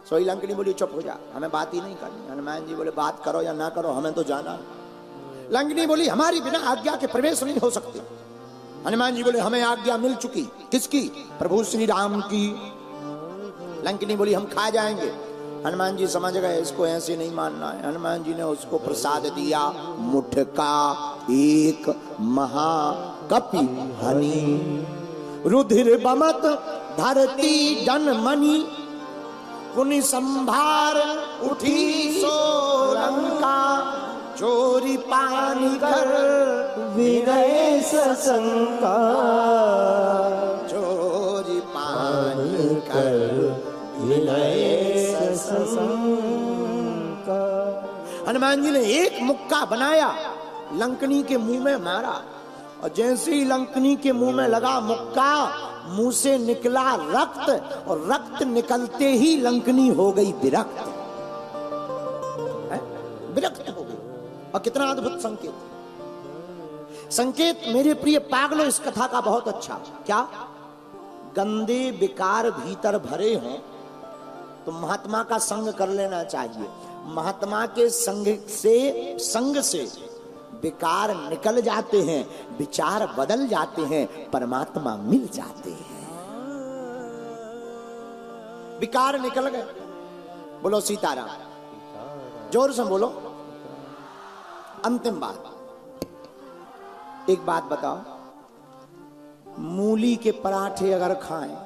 सोई लंकनी बोली, चुप हो जा, हमें बात ही नहीं करनी। हनुमान जी बोले, बात करो या ना करो, हमें तो जाना। लंकनी बोली, हमारी बिना आज्ञा के प्रवेश नहीं हो सकते। हनुमान जी बोले, हमें आज्ञा मिल चुकी। किसकी? प्रभु श्री राम की। लंकनी बोली, हम खा जाएंगे। हनुमान जी समझ गए इसको ऐसे नहीं मानना है। हनुमान जी ने उसको प्रसाद दिया, मुठका एक महाकपि हनी, रुधिर बमत धरती जनमणि, पुनि संभार उठी सो लंका, चोरी पानी कर विनय सशंका, चोरी पानी कर विनय सशंका। हनुमान जी ने एक मुक्का बनाया, लंकनी के मुंह में मारा, और जैसे ही लंकनी के मुंह में लगा मुक्का, मुंह से निकला रक्त, और रक्त निकलते ही लंकनी हो गई विरक्त। विरक्त हो गई। और कितना अद्भुत संकेत! संकेत मेरे प्रिय पागलों, इस कथा का बहुत अच्छा। क्या? गंदे विकार भीतर भरे हों तो महात्मा का संग कर लेना चाहिए। महात्मा के संग से विकार निकल जाते हैं, विचार बदल जाते हैं, परमात्मा मिल जाते हैं। विकार निकल गए। बोलो सीताराम, जोर से बोलो। अंतिम बात, एक बात बताओ, मूली के पराठे अगर खाएं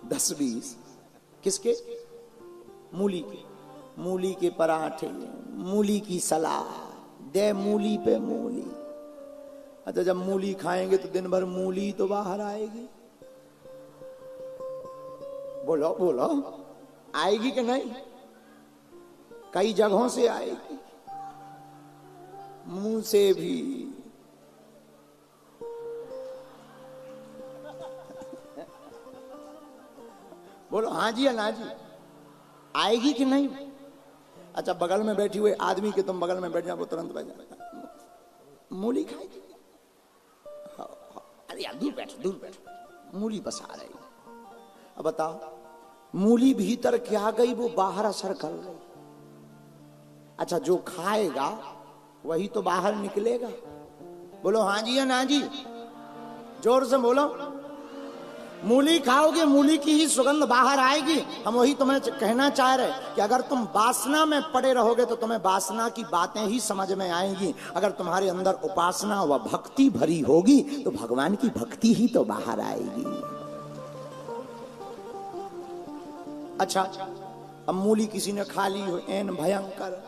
10-20, किसके? मूली के पराठे, मूली की सलाद, दे मूली पे मूली। अच्छा, जब मूली खाएंगे तो दिन भर मूली तो बाहर आएगी। बोलो बोलो, आएगी कि नहीं? कई जगहों से आएगी, मुंह से भी। बोलो हाँ जी या ना जी, आएगी कि नहीं? अच्छा, बगल में बैठी हुए आदमी के तुम बगल में बैठ जाओ, वो तुरंत बैठ जाएगा, मूली खाएगी। अरे यार दूर बैठ, मूली बस आ रही। अब बताओ, मूली भीतर क्या गई, वो बाहर असर कर गई। अच्छा, जो खाएगा वही तो बाहर निकलेगा। बोलो हाँ जी या ना जी, जोर से बोलो। मूली खाओगे, मूली की ही सुगंध बाहर आएगी। हम वही तुम्हें कहना चाह रहे कि अगर तुम वासना में पड़े रहोगे तो तुम्हें वासना की बातें ही समझ में आएंगी। अगर तुम्हारे अंदर उपासना व भक्ति भरी होगी तो भगवान की भक्ति ही तो बाहर आएगी। अच्छा, अब मूली किसी ने खा ली हो एन भयंकर,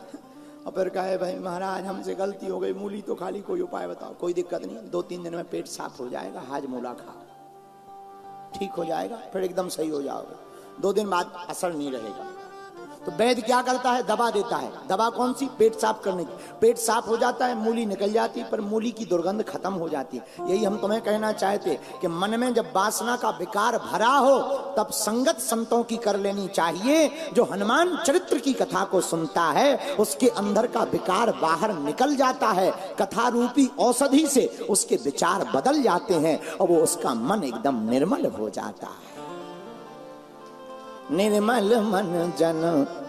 और फिर कहे भाई महाराज हमसे गलती हो गई, मूली तो खा ली, कोई उपाय बताओ। कोई दिक्कत नहीं, 2-3 दिन में पेट साफ हो जाएगा, हाजमोला खाओ, ठीक हो जाएगा, फिर एकदम सही हो जाओगे। 2 दिन बाद असर नहीं रहेगा। तो वैद्य क्या करता है? दवा देता है। दवा कौन सी? पेट साफ करने की। पेट साफ हो जाता है, मूली निकल जाती है, पर मूली की दुर्गंध खत्म हो जाती है। यही हम तुम्हें कहना चाहते कि मन में जब वासना का विकार भरा हो तब संगत संतों की कर लेनी चाहिए। जो हनुमान चरित्र की कथा को सुनता है उसके अंदर का विकार बाहर निकल जाता है। कथा रूपी औषधि से उसके विचार बदल जाते हैं और वो उसका मन एकदम निर्मल हो जाता है। निर्मल मन जन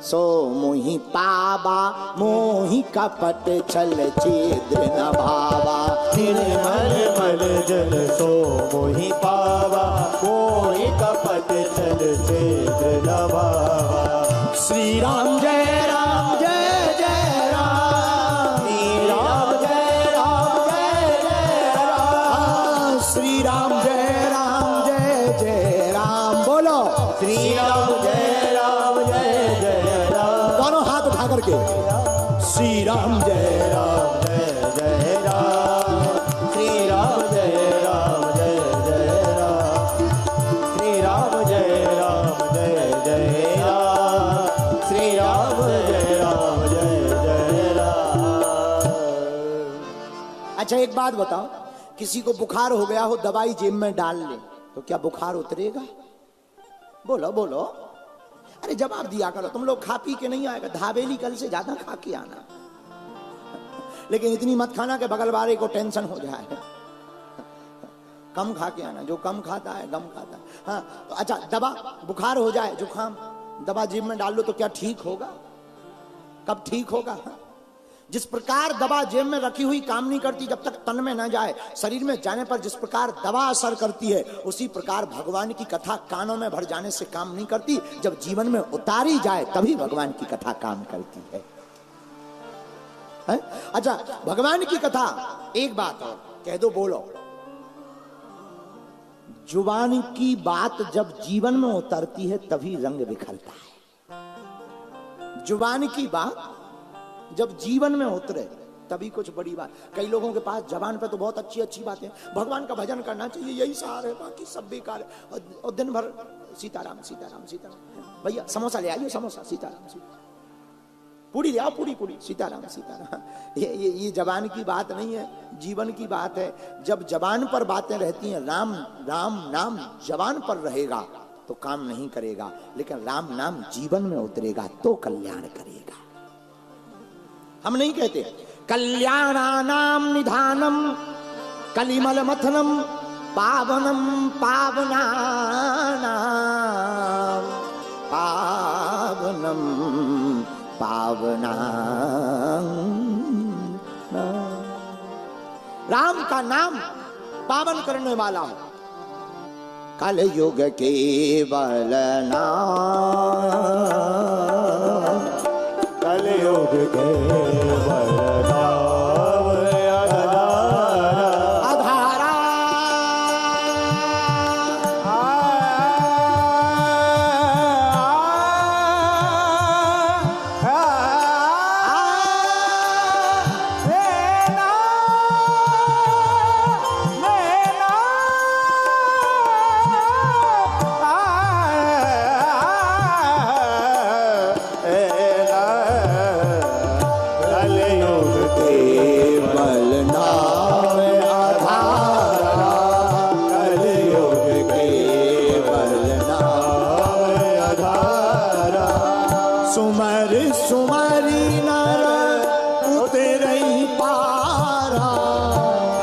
सो मोहि पावा, मोहि कपट छल छिद्र न भावा। निर्मल मन जन सो मोहि पावा, मोहि कपट छल छिद्र न भावा। श्री राम जय राम जय जय राम, श्री राम जय राम जय जय राम, श्री राम जय राम जय जय राम। बोलो श्री राम जय राम जय जय राम। दोनों हाथ उठा करके श्री राम जय राम जय जय राम, श्री राम जय राम जय जय राम, श्री राम जय राम जय जय राम, श्री राम जय राम जय जय राम। अच्छा एक बात बताओ, किसी को बुखार हो गया हो, दवाई जेब में डाल ले तो क्या बुखार उतरेगा? बोलो बोलो, अरे जवाब दिया करो। तुम लोग खा पी के नहीं आएगा, धाबेली कल से ज्यादा खा के आना, लेकिन इतनी मत खाना कि बगल वाले को टेंशन हो जाए। कम खा के आना, जो कम खाता है गम खाता है। हाँ तो अच्छा, दवा बुखार हो जाए, जुखाम, दवा जेब में डाल लो तो क्या ठीक होगा? कब ठीक होगा? जिस प्रकार दवा जेब में रखी हुई काम नहीं करती जब तक तन में न जाए, शरीर में जाने पर जिस प्रकार दवा असर करती है, उसी प्रकार भगवान की कथा कानों में भर जाने से काम नहीं करती। जब जीवन में उतारी जाए तभी भगवान की कथा काम करती है। अच्छा, भगवान की कथा, एक बात और कह दो, बोलो। जुबान की बात जब जीवन में उतरती है तभी रंग बिखरता है। जुबान की बात जब जीवन में उतरे तभी कुछ बड़ी बात। कई लोगों के पास जबान पे तो बहुत अच्छी अच्छी बातें, भगवान का भजन करना चाहिए, यही सार है, बाकी सब बेकार है, और दिन भर सीताराम सीताराम सीताराम। भैया समोसा ले आइए, समोसा, सीताराम सीताराम, पूरी ले आओ, पूरी पूरी, सीताराम सीताराम। ये जबान की बात नहीं है, जीवन की बात है। जब जबान पर बातें रहती हैं, राम राम नाम जबान पर रहेगा तो काम नहीं करेगा, लेकिन राम नाम जीवन में उतरेगा तो कल्याण करेगा। हम नहीं कहते कल्याणानाम निधानम कलिमल मथनम पावनम पावनानाम पावनम पावना। राम का नाम पावन करने वाला हो। कलयुग केवल नाम, कलयुग केवल नाम आधारा। सुमर सुमरी नर उतरई पारा,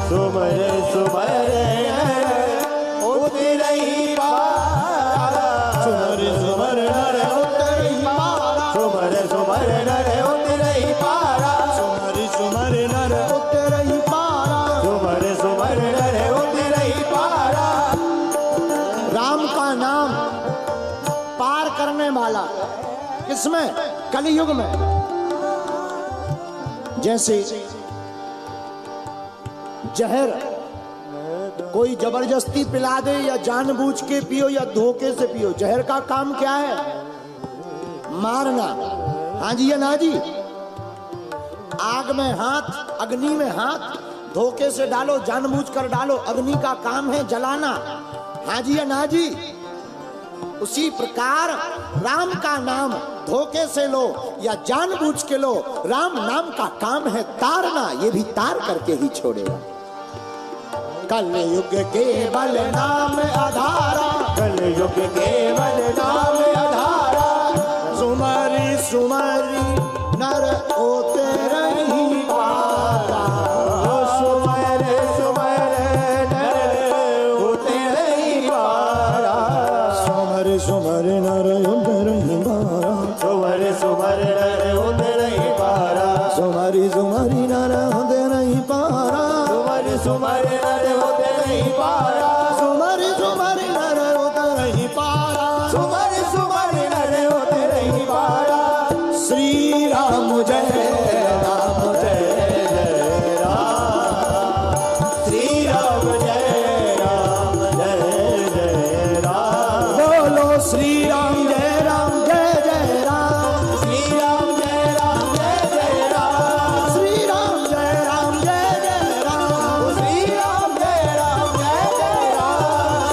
सुमर सुमर उतरई पारा, सुमर सुमर नर उतरई पारा, सुमर सुमर नर उतरई पारा, सुमर सुमर नर उतरई पारा, सुमर सुमर नर उतरई पारा। राम का नाम पार करने वाला किसमें? कलियुग में। जैसे जहर कोई जबरदस्ती पिला दे या जानबूझ के पियो या धोखे से पियो, जहर का काम क्या है? मारना। हाँ जी या ना जी? आग में हाथ, अग्नि में हाथ, धोखे से डालो, जानबूझ कर डालो, अग्नि का काम है जलाना। हाँ जी या ना जी? उसी प्रकार राम का नाम धोखे से लो या जानबूझ के लो, राम नाम का काम है तारना, ये भी तार करके ही छोड़ेगा। कलयुग केवल नाम आधारा, कलयुग केवल नाम आधारा, सुमरी सुमरी नर उतरई पारा, सुमर सुमर नर उतरई पारा, सुमर सुमर नर सुमरी नर होते नहीं पारा, सुमरि सुमरि नर होते नहीं पारा, सुमरी सुमरी नर होते नहीं पारा, सुमरि सुमरि नर होते नहीं पारा। श्री राम जय राम जय जय राम, श्री राम जय राम जय जय राम। बोलो श्री राम जय राम जय जय राम, श्री राम जय राम जय जय राम, श्री राम जय राम जय जय राम, श्री राम जय राम जय जय राम,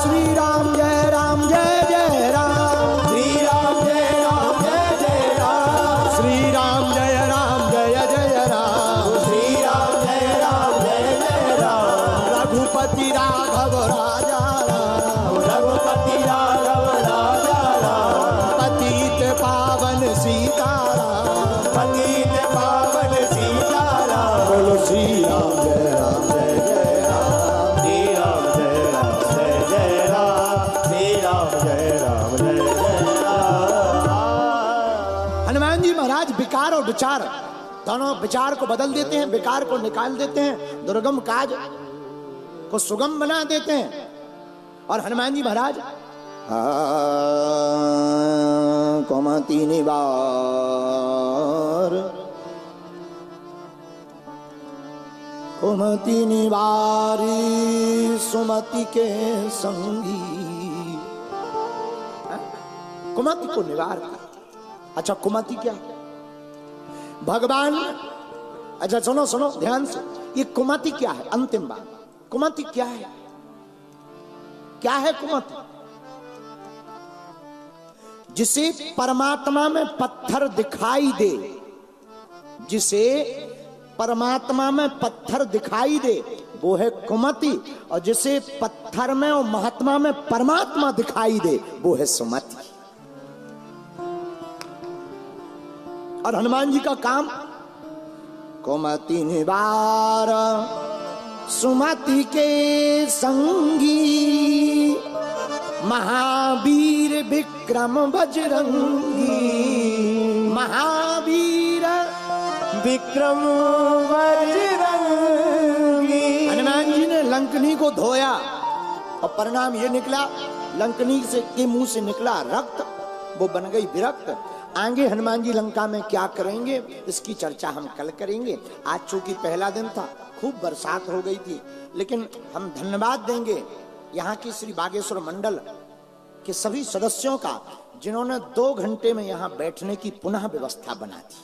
श्री राम जय राम जय जय राम, श्री राम जय राम जय जय राम, श्री राम जय राम जय जय राम, श्री राम जय राम जय जय राम। रघुपति राघव राजा राम, रघुपति राघव राजा राम, पतित पावन सीताराम, पतित पावन सीताराम। बोलो श्री राम जय राम जय जय राम, श्री राम जय राम जय जय राम, श्री राम जय राम जय जय राम। हनुमान जी महाराज विकार और विचार दोनों विचार को बदल देते हैं, विकार को निकाल देते हैं, दुर्गम काज को सुगम बना देते हैं। और हनुमान जी महाराज कुमति निवार, कुमति निवारी सुमति के संगी, कुमति को निवार कर। अच्छा कुमति क्या है? भगवान, अच्छा सुनो सुनो ध्यान से, ये कुमति क्या है? अंतिम बात, कुमति क्या है? क्या है कुमति? जिसे परमात्मा में पत्थर दिखाई दे, जिसे परमात्मा में पत्थर दिखाई दे वो है कुमति, और जिसे पत्थर में और महात्मा में परमात्मा दिखाई दे वो है सुमति। और हनुमान जी का काम कुमति निवार सुमति के संगी, महावीर विक्रम बजरंगी, महावीर विक्रम बजरंगी। हनुमान जी ने लंकनी को धोया और परिणाम ये निकला, लंकनी से के मुंह से निकला रक्त, वो बन गई विरक्त। आगे हनुमान जी लंका में क्या करेंगे इसकी चर्चा हम कल करेंगे। आज चूंकि पहला दिन था, खूब बरसात हो गई थी, लेकिन हम धन्यवाद देंगे यहाँ की श्री बागेश्वर मंडल के सभी सदस्यों का, जिन्होंने 2 घंटे में यहाँ बैठने की पुनः व्यवस्था बना दी।